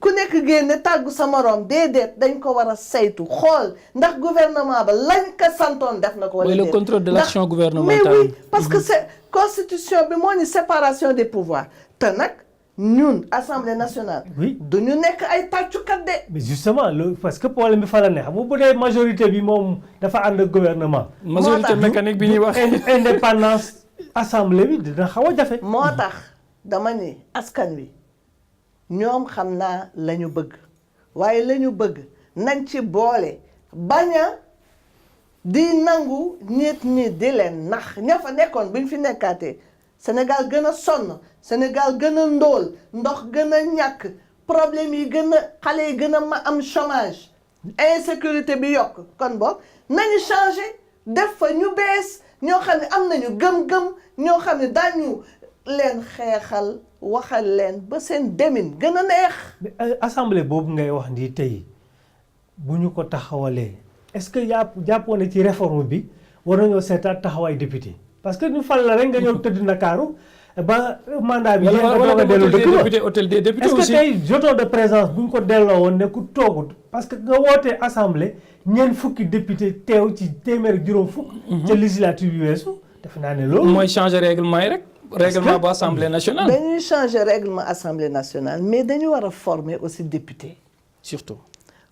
[SPEAKER 3] ku nekk génne tàggu sa moroom déedéet dañ ko war a saytu xool ndax gouvernement ba lañ ko santoon def na ko wala déedéet.
[SPEAKER 2] le contrôle de l'action gouvernementale.
[SPEAKER 3] mais oui parce que c'est constitution bi moo ni séparation des pouvoirs te nag ñun assemblée nationale.
[SPEAKER 1] oui
[SPEAKER 3] du ñu nekk ay tàccukat de.
[SPEAKER 1] mais justement loolu parce que problème bi fa la ne xam nga bu dee majorité bi moom dafa ànd ak gouvernement.
[SPEAKER 2] majorité mécanique bi ñuy wax.
[SPEAKER 1] indépendance assemblée bi dina xaw a jafe.
[SPEAKER 3] moo tax dama ni askan wi. ñoom xam naa la ñu bëgg waaye la ñu bëgg nañ ci boole bañ a di nangu nit ñi di leen nax ña fa nekkoon bu ñu fi nekkaatee Sénégal gën a sonn Sénégal gën a ndóol ndox gën a ñàkk problème yi gën a xale yi gën a ma am chômage insécurité bi yokk kon boog nañu changer def fa ñu bees ñoo xam ne am nañu gëm-gëm ñoo xam ne daañu leen xeexal waxal leen ba seen demin gën a neex.
[SPEAKER 1] assemblée boobu ngay wax ni tey bu ñu ko taxawalee est-ce que jàppoon na ci réforme bi war nañoo seetaat taxawaay député parce que ñu fal la rek nga ñëw tëdd Ndakaaru ba mandat bi.
[SPEAKER 2] wala
[SPEAKER 1] doog a dellu dëkk ba
[SPEAKER 2] député hôtel des députés
[SPEAKER 1] est-ce
[SPEAKER 2] aussi.
[SPEAKER 1] que tey jeton de présence bu ñu ko delloo woon ne ku toogut parce que nga wootee assemblée ñeent fukki député teew ci téeméer juróom fukk. ca législature yu weesu defe naa ne loolu.
[SPEAKER 2] mooy changer règlement yi rek. règlement bu assemblée nationale.
[SPEAKER 3] dañuy changer règlement assemblée nationale mais dañu war a former aussi député.
[SPEAKER 2] surtout.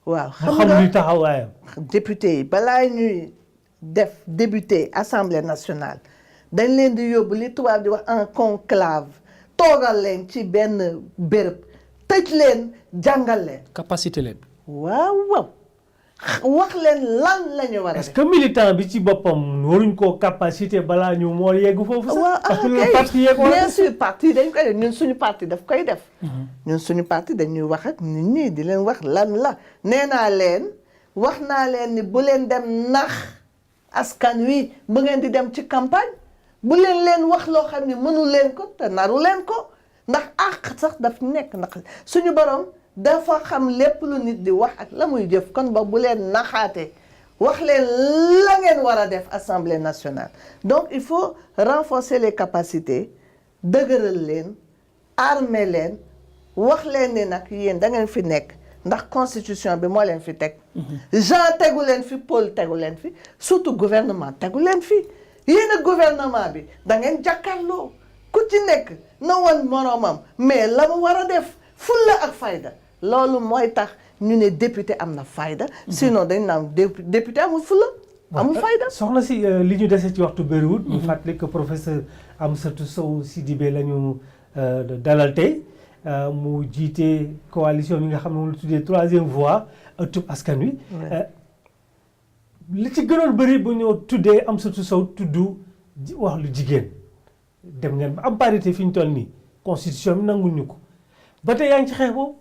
[SPEAKER 3] waaw
[SPEAKER 1] xam nga luy taxawaayam.
[SPEAKER 3] député yi balaa ñuy def débuter assemblée nationale dañ leen di yóbbu li tubaab di wax en conclave toogal leen ci benn béréb tëj leen jàngal leen.
[SPEAKER 2] capacité leen.
[SPEAKER 3] waaw wax leen lan la ñu war a
[SPEAKER 1] est-ce
[SPEAKER 3] def.
[SPEAKER 1] que militant bi ci boppam waruñ koo capacité balaa ñu moo yegg foofu sax.
[SPEAKER 3] waaw
[SPEAKER 1] parce que le parti yeeg
[SPEAKER 3] bien sûr parti dañ koy def ñun suñu parti daf koy def. ñun suñu parti dañuy wax ak nit ñi di leen wax lan la nee naa leen wax naa leen ni bu leen dem nax askan wi bu ngeen di dem ci campagne bu leen wax loo xam ne mënu leen ko te naru leen ko ndax àq sax daf nekk ndax suñu borom dafa xam lépp lu nit di wax ak la muy jëf kon ba bu leen naxaate wax leen la ngeen war a def assemblée nationale donc il faut renforcer les capacités dëgëral leen armer leen wax leen ne nag yéen da ngeen fi nekk ndax constitution bi moo leen fi teg Jean tegu leen fi Paul tegu leen fi surtout gouvernement tegu leen fi yéen a gouvernement bi da ngeen jàkkaarloo ku ci nekk na woon moroomam mais la mu war a def fulla ak fayda loolu mooy tax ñu ne député am na fayda sinon dañ naan député amul fulla amul fayda.
[SPEAKER 1] soxna si li ñu dese ci waxtu bëriwul. ñu fàttali que professeur Amsatou Sow Sidibé la ñu dalal tey mu jiite coalition bi nga xam ne moom la tuddee troisième voie ëttub askan wi. li ci gënoon bëri bu ñu tuddee Amsatou Sow tudd wax lu jigéen dem ngeen ba am parité fi ñu toll nii constitution bi nangul ñu ko ba tey yaa ngi ci xeex boobu.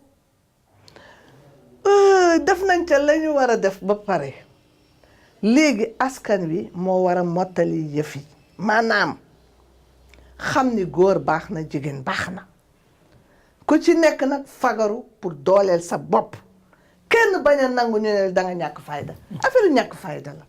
[SPEAKER 3] def nañ ca la ñu war a def ba pare léegi askan wi moo war a mottali yëf yi maanaam xam ni góor baax na jigéen baax na ku ci nekk nag fagaru pour dooleel sa bopp kenn bañ a nangu ñu ne da nga ñàkk fayda affaire ñàkk fayda la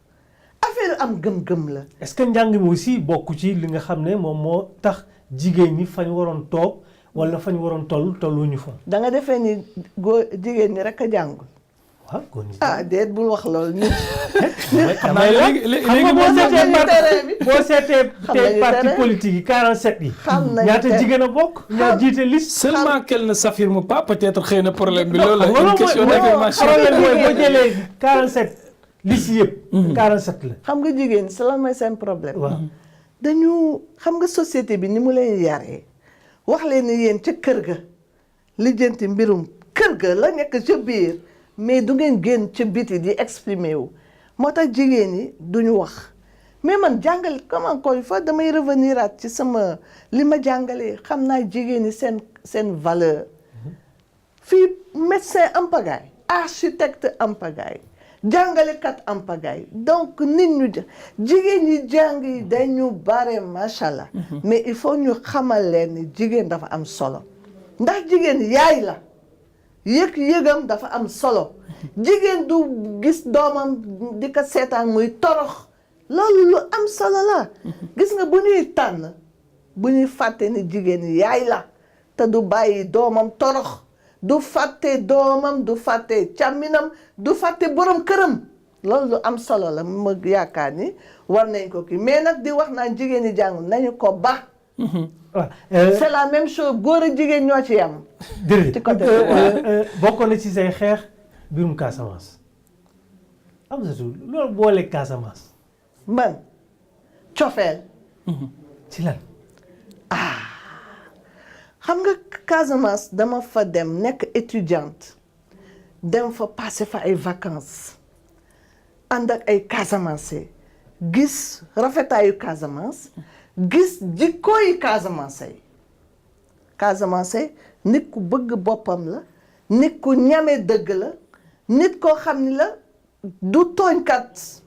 [SPEAKER 3] affaire am gëm-gëm la.
[SPEAKER 1] est-ce que njàng mi aussi bokk ci li nga xam ne moom moo tax jigéen ñi fañ waroon toog wala fañ waroon tolluñu fa.
[SPEAKER 3] da nga defee ni góor jigéen ñi rek a jàngul.
[SPEAKER 1] waaw góor ñi.
[SPEAKER 3] déet bul wax loolu nit.
[SPEAKER 1] xam nga boo seetee tey parti politique yi 47 yi.
[SPEAKER 3] xam nañu
[SPEAKER 1] ñaata jigéen a bokk. ñaata jiite liste.
[SPEAKER 2] seulement qu'elle ne s'affirme pas peut-être xëy na problème bi loolu la. une question d'affirmation.
[SPEAKER 1] problème mooy boo jëlee 47 liste yëpp. 47 la.
[SPEAKER 3] xam nga jigéen si lan mooy seen problème.
[SPEAKER 1] waaw
[SPEAKER 3] dañu xam nga société bi ni mu leen yaree wax leen ni yéen ca kër ga lijjanti mbirum kër ga la nekk ca biir mais du ngeen génn ca biti di exprimer wu moo tax jigéen ñi duñu wax mais man jàngale comme encore une fois damay revenir at ci sama li ma jàngalee xam naa jigéen ñi seen valeur fii médecin am pagaille architecte am pagaille jàngalekat am pagaille donc nit ñu jigéen ñi jàng yi dañu bare macha allah mais il faut ñu xamal leen ni jigéen dafa am solo ndax jigéen yaay la yëg-yëgam dafa am solo jigéen du gis doomam di ko seetaan muy torox loolu lu am solo la gis nga bu ñuy tànn bu ñuy fàtte ni jigéen yaay la te du bàyyi doomam torox du fàtte doomam du fàtte càmminam du fàtte borom këram loolu lu am solo la ma yaakaar ni war nañ ko kii mais nag di wax naan jigéen ñi jàngul nañu ko ba c'est la même chose góor a jigéen ñoo ci yam ci côté
[SPEAKER 1] bokk na ci say xeex mbirum Casamance am surtout loolu boole Casamance
[SPEAKER 3] man cofeel
[SPEAKER 1] ci lan
[SPEAKER 3] xam nga Casamance dama fa dem nekk étudiante dem fa passer fa ay vacances ànd ak ay Casamance gis rafetaayu Casamance gis jikkooyu Casamance yi Casamance nit ku bëgg boppam la nit ku ñame dëgg la nit koo xam ni la du tooñkat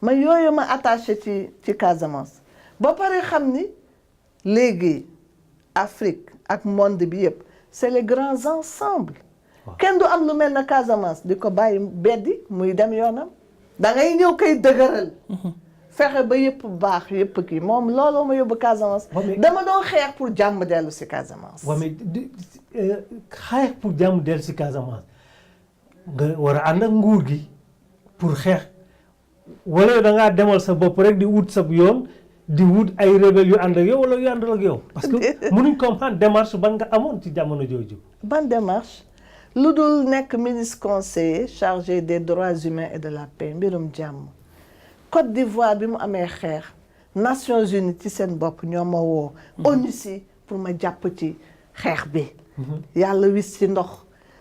[SPEAKER 3] ma yooyu ma attaché ci Casamance ba pare xam ni léegi Afrique ak monde bi yëpp c'est les grands ensembles kenn du am lu mel na Casamance di ko bàyyi beddi muy dem yoonam da ngay ñëw koy dëgëral fexe ba yëpp baax yëpp kii moom looloo ma yóbbu Casamance. dama doon xeex pour jàmm dellu si Casamance.
[SPEAKER 1] waaw mais xeex pour jàmm dellu si Casamance nga war a ànd ak nguur gi pour xeex wala da ngaa demal sa bopp rek di wut sa yoon di wut ay rebelle yu ànd ak yow wala yu àndal ak yow. parce que mënuñ comprendre démarche ban nga amoon ci jamono jooju.
[SPEAKER 3] ban démarche lu dul nekk ministre conseiller chargé des droits humains et de la paix mbirum jàmm. Côte d'Ivoire bi mu amee xeex Nations Unies ci seen bopp ñoo ma woo. ONU si pour ma jàpp ci xeex bi. yàlla wis ci ndox.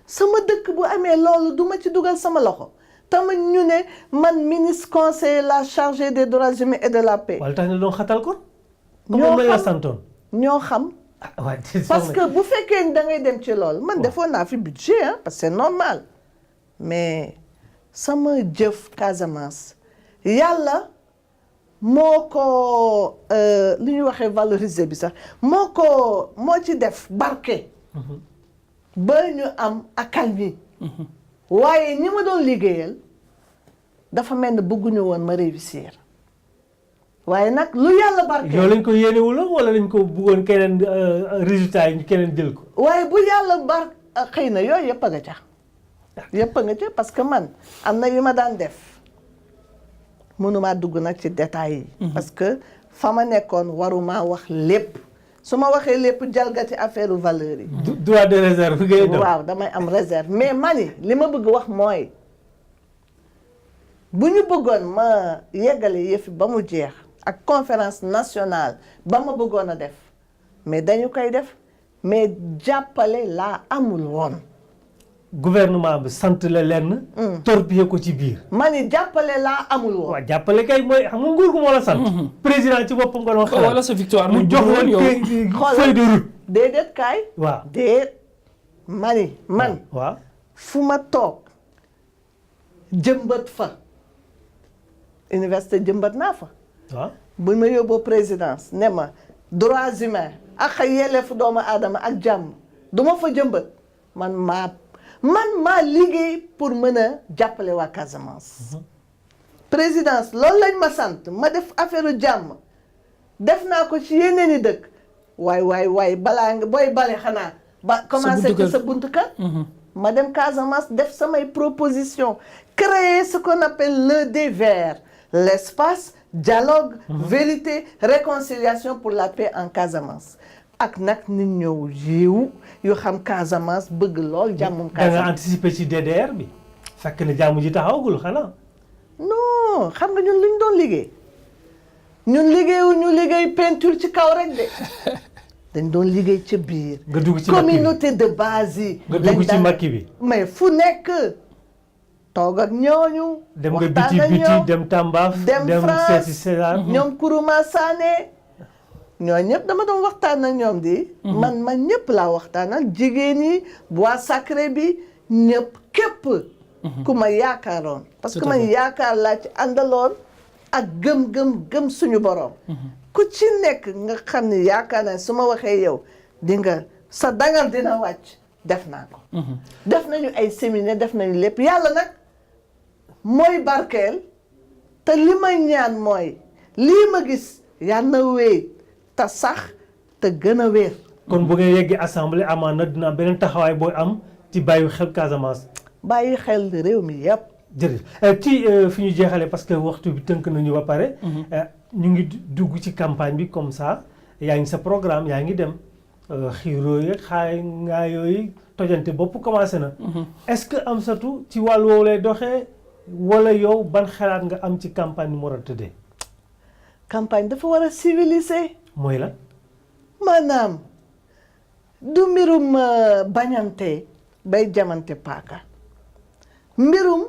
[SPEAKER 3] sama dëkk bu amee loolu du ma ci dugal sama loxo. tamit ñu ne man ministre conseiller la chargé des droits humains et de la paix.
[SPEAKER 1] wala tax na doon xatal kon. ñoo xam la santoon.
[SPEAKER 3] ñoo xam. parce que bu fekkee da ngay dem ci loolu. man defoon naa fi budget ah parce que c'est normal. mais sama jëf Casamance. yàlla moo ko li ñuy waxee valoriser bi sax moo ci def barke. ba ñu am accalmie. waaye ñi ma doon liggéeyal dafa mel ne bëgguñu woon ma réussir waaye nag lu yàlla barke.
[SPEAKER 1] yow lañ ko yéenewul wala lañ ko bëggoon keneen résultat yi keneen jël ko.
[SPEAKER 3] waaye bu yàlla xëy na yooyu yëpp a nga ca. yëpp a nga ca parce que man am na yu ma daan def. mënumaa dugg nag ci détails yi. parce que fa ma nekkoon waruma wax lépp. su ma waxee lépp jalgati affaire valeur yi.
[SPEAKER 1] droit de réserve ngay doon.
[SPEAKER 3] waaw damay am réserve mais mani li ma bëgg wax mooy bu ñu bëggoon ma yeggale yëfi ba mu jeex ak conférence nationale ba ma bëggoon a def mais dañu koy def mais jàppale laa amul woon.
[SPEAKER 1] gouvernement bi sant la lenn. torpiller ko ci biir.
[SPEAKER 3] ma ni jàppale laa amul woon.
[SPEAKER 1] waaw jàppale kay mooy xam nga nguur gu moo la sant. président ci boppam nga doon xalaat.
[SPEAKER 2] wala sa victoire
[SPEAKER 1] mu jox la feuille de route.
[SPEAKER 3] déedéet kaay.
[SPEAKER 1] waaw
[SPEAKER 3] déet mani man.
[SPEAKER 1] waaw
[SPEAKER 3] fu ma toog jëmbat fa. université jëmbat naa fa.
[SPEAKER 1] waaw
[SPEAKER 3] bu ma yóbboo présidence ne ma droits humains ak yelleefu doomu aadama ak jàmm du ma fa jëmbat man maa liggéey pour mën a jàppale waa Casamance. présidence loolu lañ ma sant ma def affaire jàmm def naa ko ci yeneen i dëkk waay balaa nga booy bale xanaa ba commencé ci sa buntu kër ma dem Casamance def samay proposition créer ce qu'on appelle l'EDVR l'espace dialogue vérité réconciliation pour la paix en Casamance ak nag nit ñëw yiw yu xam Casamance bëgg lool jàmmum Casamance.
[SPEAKER 1] da nga anticiper ci DDR bi fekk na jàmm ji taxawagul xanaa.
[SPEAKER 3] non xam nga ñun lu ñu doon liggéey ñun ñu liggéey peinture ci kaw rek de dañ doon liggéey ca biir.
[SPEAKER 1] nga dugg ci
[SPEAKER 3] communauté de base yi.
[SPEAKER 1] nga dugg ci makki bi.
[SPEAKER 3] mais fu nekk toog ak ñooñu.
[SPEAKER 1] dem nga biti dem Tamba.
[SPEAKER 3] dem France
[SPEAKER 1] seeti César.
[SPEAKER 3] ñoom Kourouma Sané. ñoo ñëpp dama doon waxtaan ak ñoom di. man ñëpp laa waxtaanal jigéen ñi bois sacré bi ñëpp képp. ku ma yaakaaroon. parce que man yaakaar laa ci àndaloon ak gëm suñu borom. ku ci nekk nga xam ne yaakaar naa su ma waxee yow di nga sa dangal dina wàcc def naa ko. def nañu ay séminaire def nañu lépp yàlla nag mooy barkeel te li may ñaan mooy lii ma gis yàlla na wéy te sax te gën a wéer.
[SPEAKER 1] kon bu ngeen yeggee assemblée amaan na dina am beneen taxawaay booy am ci bàyyi xel Casamance.
[SPEAKER 3] bàyyi xel réew mi yëpp.
[SPEAKER 1] jërëjëf ci fi ñu jeexalee parce que waxtu bi tënk nañu ba pare. ñu ngi dugg ci campagne bi comme ça yaa ngi sa programme yaa ngi dem xiiroo yeeg xaay ngaa yooyu tojante bopp commencé na. est-ce que Amsatou ci wàllu woowu lay doxee wala yow ban xalaat nga am ci campagne ni mu war a tëddee.
[SPEAKER 3] campagne dafa war a civiliser.
[SPEAKER 1] mooy la.
[SPEAKER 3] maanaam du mbirum bañante bay jamante paaka. mbirum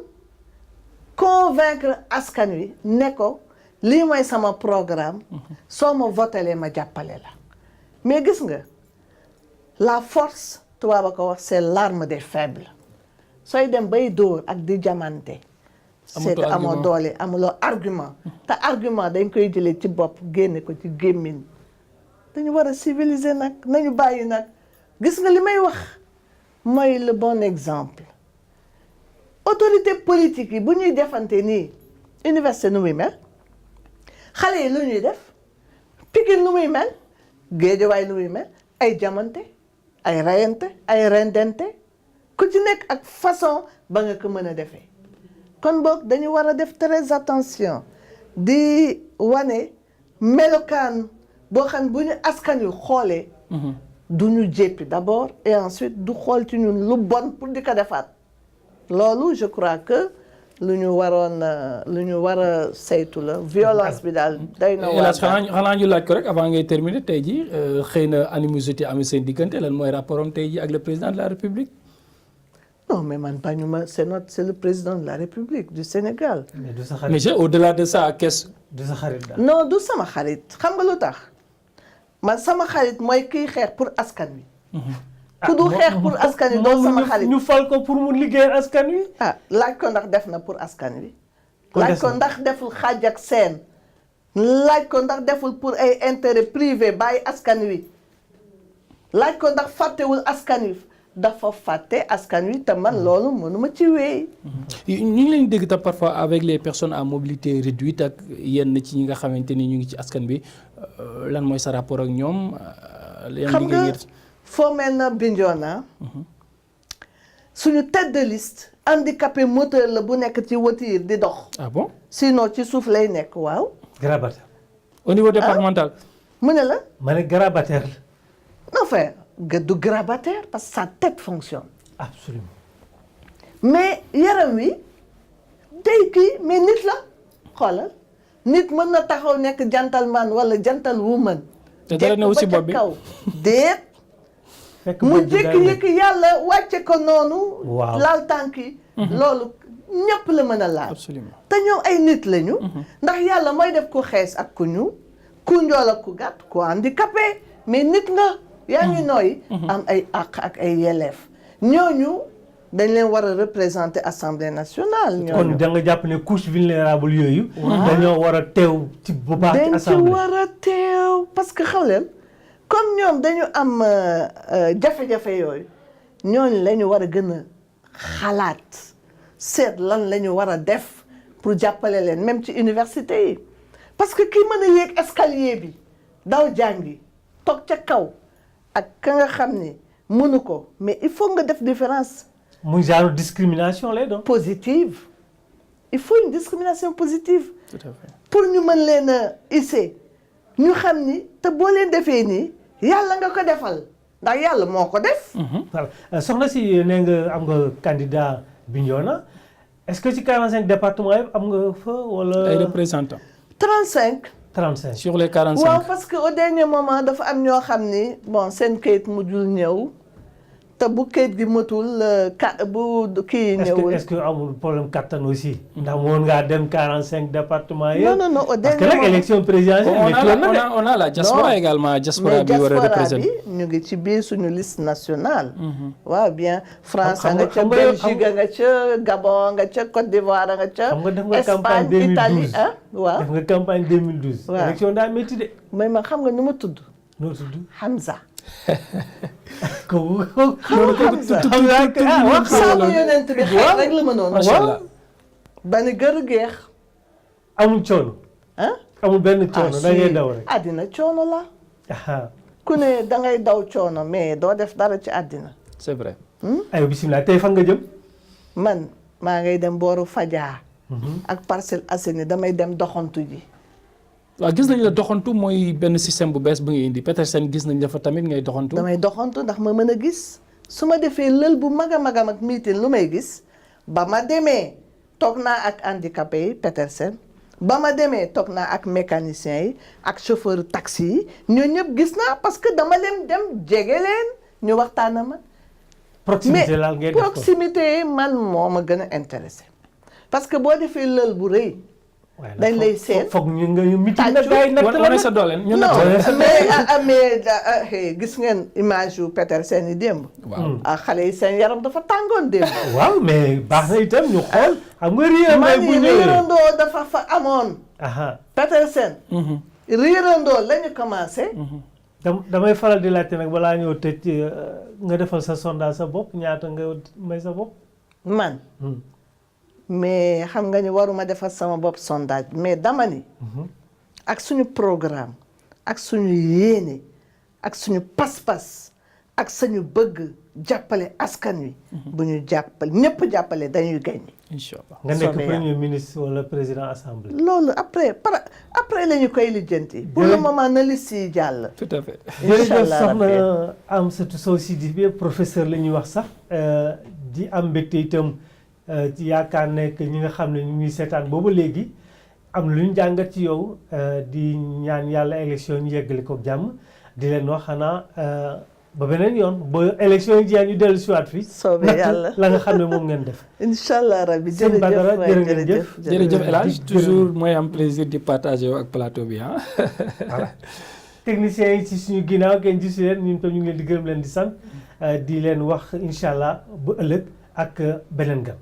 [SPEAKER 3] convaincre askan wi ne ko lii mooy sama programme soo ma votelee ma jàppale la mais gis nga la force tubaab a ko wax c'est l'arme des faibles sooy dem bay dóor ak di jamante c'est amoo doole amuloo argument te argument dañ koy jëlee ci bopp génne ko ci gémmiñ dañu war a civiliser nag nañu bàyyi nag gis nga li may wax mooy le bon exemple autorité politique yi bu ñuy defante nii université nu muy mel xale yi lu ñuy def Pikine lu muy mel Géejawaay lu muy mel ay jamante ay rayante ay rendente ku ci nekk ak façon ba nga ko mën a defee kon boog dañu war a def très attention di wane melokaan boo xam bu ñu askan yu xoolee du ñu jéppi d'abord et ensuite du xool ci ñun lu bon pour di ko defaat loolu je crois que lu ñu waroon lu ñu war a saytu la violence bi daal day na waar
[SPEAKER 2] xanaa ñu laaj ko rek avant ngay terminer tey jii xëy na animosité am seen diggante lan mooy rapport am tey jii ak le président de la République.
[SPEAKER 3] non mais man bañuma c'est le président de la République du Sénégal.
[SPEAKER 1] mais du sa xarit
[SPEAKER 2] mais au-delà de ça qu'est-ce.
[SPEAKER 1] du sa xarit daal.
[SPEAKER 3] non du sama xarit xam nga lu tax man sama xarit mooy kiy xeex pour askan wi. ku du xeex pour askan wi doo sama xarit.
[SPEAKER 1] ñu fal ko pour mu liggéeyal askan wi.
[SPEAKER 3] ah laaj ko ndax def na pour askan wi. laaj ko ndax deful xaaj ak seen. laaj ko ndax deful pour ay intérêt privé bàyyi askan wi. laaj ko ndax fàttewul askan wi. dafa fàtte askan wi te man loolu mënuma ci wéy.
[SPEAKER 2] ñu ngi leen dégg tam parfois avec les personnes à mobilité réduite ak yenn ci ñi nga xamante ni ñu ngi ci askan bi lan mooy sa rapport ak ñoom.
[SPEAKER 3] xam nga foo mel na Bignona suñu tête de liste handicapé moteur la bu nekk ci voiture di dox.
[SPEAKER 2] ah bon
[SPEAKER 3] sinon ci suuf lay nekk waaw.
[SPEAKER 1] grabataire.
[SPEAKER 2] au niveau départemental.
[SPEAKER 3] mu ne la.
[SPEAKER 1] ma ne grabataire.
[SPEAKER 3] non frère du grabataire parce que sa tête fonctionne.
[SPEAKER 1] absolument.
[SPEAKER 3] mais yaram wi day kii mais nit la xoolal nit mën na taxaw nekk gentleman wala gentlewoman.
[SPEAKER 2] te dara ne aussi bopp bi
[SPEAKER 3] kaw déet.
[SPEAKER 1] fekk
[SPEAKER 3] mu jékki-jékki yàlla wàcce ko noonu.
[SPEAKER 1] waaw
[SPEAKER 3] laal tànk yi. loolu ñëpp la mën a laal.
[SPEAKER 2] absolument
[SPEAKER 3] te ñoom ay nit lañu. ndax yàlla mooy def ku xees ak ku ñuul ku njool ak ku gàtt ku handicapé mais nit nga. yaa ngi nooy am ay àq ak ay yelleef ñooñu dañ leen war a représenter assemblée nationale.
[SPEAKER 1] kon da nga jàpp ne couche vulnérable yooyu. dañoo war a teew ci bu baax ci assemblée.
[SPEAKER 3] dañ ci war a teew parce que xaw leen comme ñoom dañu am jafe-jafe yooyu ñooñu la ñu war a gën a xalaat seet lan la ñu war a def pour jàppale leen même ci université yi parce que kii mën a yéeg escalier bi daw jàngi toog ca kaw. ak ka nga xam ni mënu ko mais il faut nga def différence.
[SPEAKER 1] muy genre discrimination lay doon.
[SPEAKER 3] positive il faut une discrimination positive.
[SPEAKER 2] tout à fait
[SPEAKER 3] pour ñu mën leen a hisser ñu xam ni te boo leen defee nii yàlla nga ko defal ndax yàlla moo ko def.
[SPEAKER 1] voilà soxna si nee nga am nga candidat Bignona est-ce que ci 45 départements yëpp am nga fa wala.
[SPEAKER 2] ay représentants.
[SPEAKER 3] 35.
[SPEAKER 1] 35
[SPEAKER 2] sur les 45.
[SPEAKER 3] waaw parce que au dernier moment dafa am ñoo xam ni bon seen kayit mujjul ñëw te bu kayit gi matul bu kii ñëwul.
[SPEAKER 1] est-ce que amul problème kattan aussi. ndax mën ngaa dem 45 départements yëpp.
[SPEAKER 3] non au
[SPEAKER 1] parce
[SPEAKER 3] dernier
[SPEAKER 1] que nag
[SPEAKER 3] moment
[SPEAKER 1] élection présidentielle.
[SPEAKER 2] on a la diaspora également diaspora bi war a représenter.
[SPEAKER 3] ñu ngi ci biir suñu liste nationale. waaw bien France
[SPEAKER 1] xam
[SPEAKER 3] nga ca Belgique nga ca Gabon nga ca Côte d'Ivoire nga ca.
[SPEAKER 1] xam nga def nga campagne 2012
[SPEAKER 3] Italie ah waaw.
[SPEAKER 1] def nga campagne 2012.
[SPEAKER 3] waaw
[SPEAKER 1] élection daa métti de.
[SPEAKER 3] mais man xam nga nu ma tudd.
[SPEAKER 1] noo tudd.
[SPEAKER 3] Hamza.
[SPEAKER 1] kooku
[SPEAKER 3] Hamza saabu yonent bi xeex rek la mënoon.
[SPEAKER 2] macha allah.
[SPEAKER 3] bani gër geex.
[SPEAKER 1] amul coono.
[SPEAKER 3] ah.
[SPEAKER 1] amul benn coono da ngay daw rek.
[SPEAKER 3] àddina coono la.
[SPEAKER 1] ah.
[SPEAKER 3] ku ne da ngay daw coono mais doo def dara ci àddina.
[SPEAKER 2] c'est vrai.
[SPEAKER 1] aywa bisimilah tey fan nga jëm.
[SPEAKER 3] man maa ngay dem booru Fadja. ak Parcelles Assainies damay dem doxantu ji.
[SPEAKER 2] waaw gis nañ la doxantu mooy benn système bu bees bu ngay indi Petersen gis nañ la fa tamit ngay doxantu.
[SPEAKER 3] damay doxantu ndax ma mën a gis su ma defee lël bu mag a mag ak meeting lu may gis ba ma demee toog naa ak handicapé yi Petersen ba ma demee toog naa ak mécaniciens yi ak chauffeur taxi yi ñoo ñëpp gis naa parce que dama leen dem jege leen ñu waxtaan ma.
[SPEAKER 1] proximité laal ngay def ko
[SPEAKER 3] proximité man moo ma gën a intéressé parce que boo defee lël bu rëy. dañ lay seet
[SPEAKER 1] foog ñu nga ñu mitin na gars yi natt la
[SPEAKER 2] wane sa doole ñu natt
[SPEAKER 3] non mais gis ngeen image yu Petersen yi démb.
[SPEAKER 2] waaw
[SPEAKER 3] xale yi seen yaram dafa tàngoon démb.
[SPEAKER 1] waaw mais baax na itam ñu xool xam nga riir bu ñëwee
[SPEAKER 3] riirandoo dafa fa amoon. Petersen. riirandoo la ñu commencé.
[SPEAKER 1] damay faral di laajte nag balaa ñëw tëj nga defal sa sondage sa bopp ñaata nga may sa bopp.
[SPEAKER 3] man. mais xam nga ni waruma defal sama bopp sondage mais dama ni. ak suñu programme ak suñu yéene ak suñu pas-pas ak sañu bëgg jàppale askan wi. bu ñu jàppale ñëpp jàppale dañuy gagné.
[SPEAKER 2] incha allah
[SPEAKER 1] nga nekk premier ministre wala président assemblée.
[SPEAKER 3] loolu après la ñu koy lijjanti. pour le moment na liste yi jàll.
[SPEAKER 2] tout à fait.
[SPEAKER 3] incha allah
[SPEAKER 1] soxna Amsatou Sow Sidibé professeur la ñuy wax sax di am mbégte itam ci yaakaar ne que ñi nga xam ne ñu ngi seetaan boobu léegi am lu ñu jàngat ci yow di ñaan yàlla élection ñu yeggale ko jàmm di leen wax xanaa. ba beneen yoon ba élection yi jeex ñu dellu si waat fii.
[SPEAKER 3] soobee yàlla
[SPEAKER 1] la nga xam ne moom ngeen def.
[SPEAKER 3] incha allah rabbi
[SPEAKER 1] sëñ Badara jërëjëf
[SPEAKER 2] jërëjëf El Hadj toujours mooy am plaisir di partager ak plateau bi ah.
[SPEAKER 1] voilà techniciens yi ci suñu ginnaaw kenn gisu leen ñun tam ñu ngi leen di gërëm leen di sant di leen wax incha allah ba ëllëg ak beneen gan.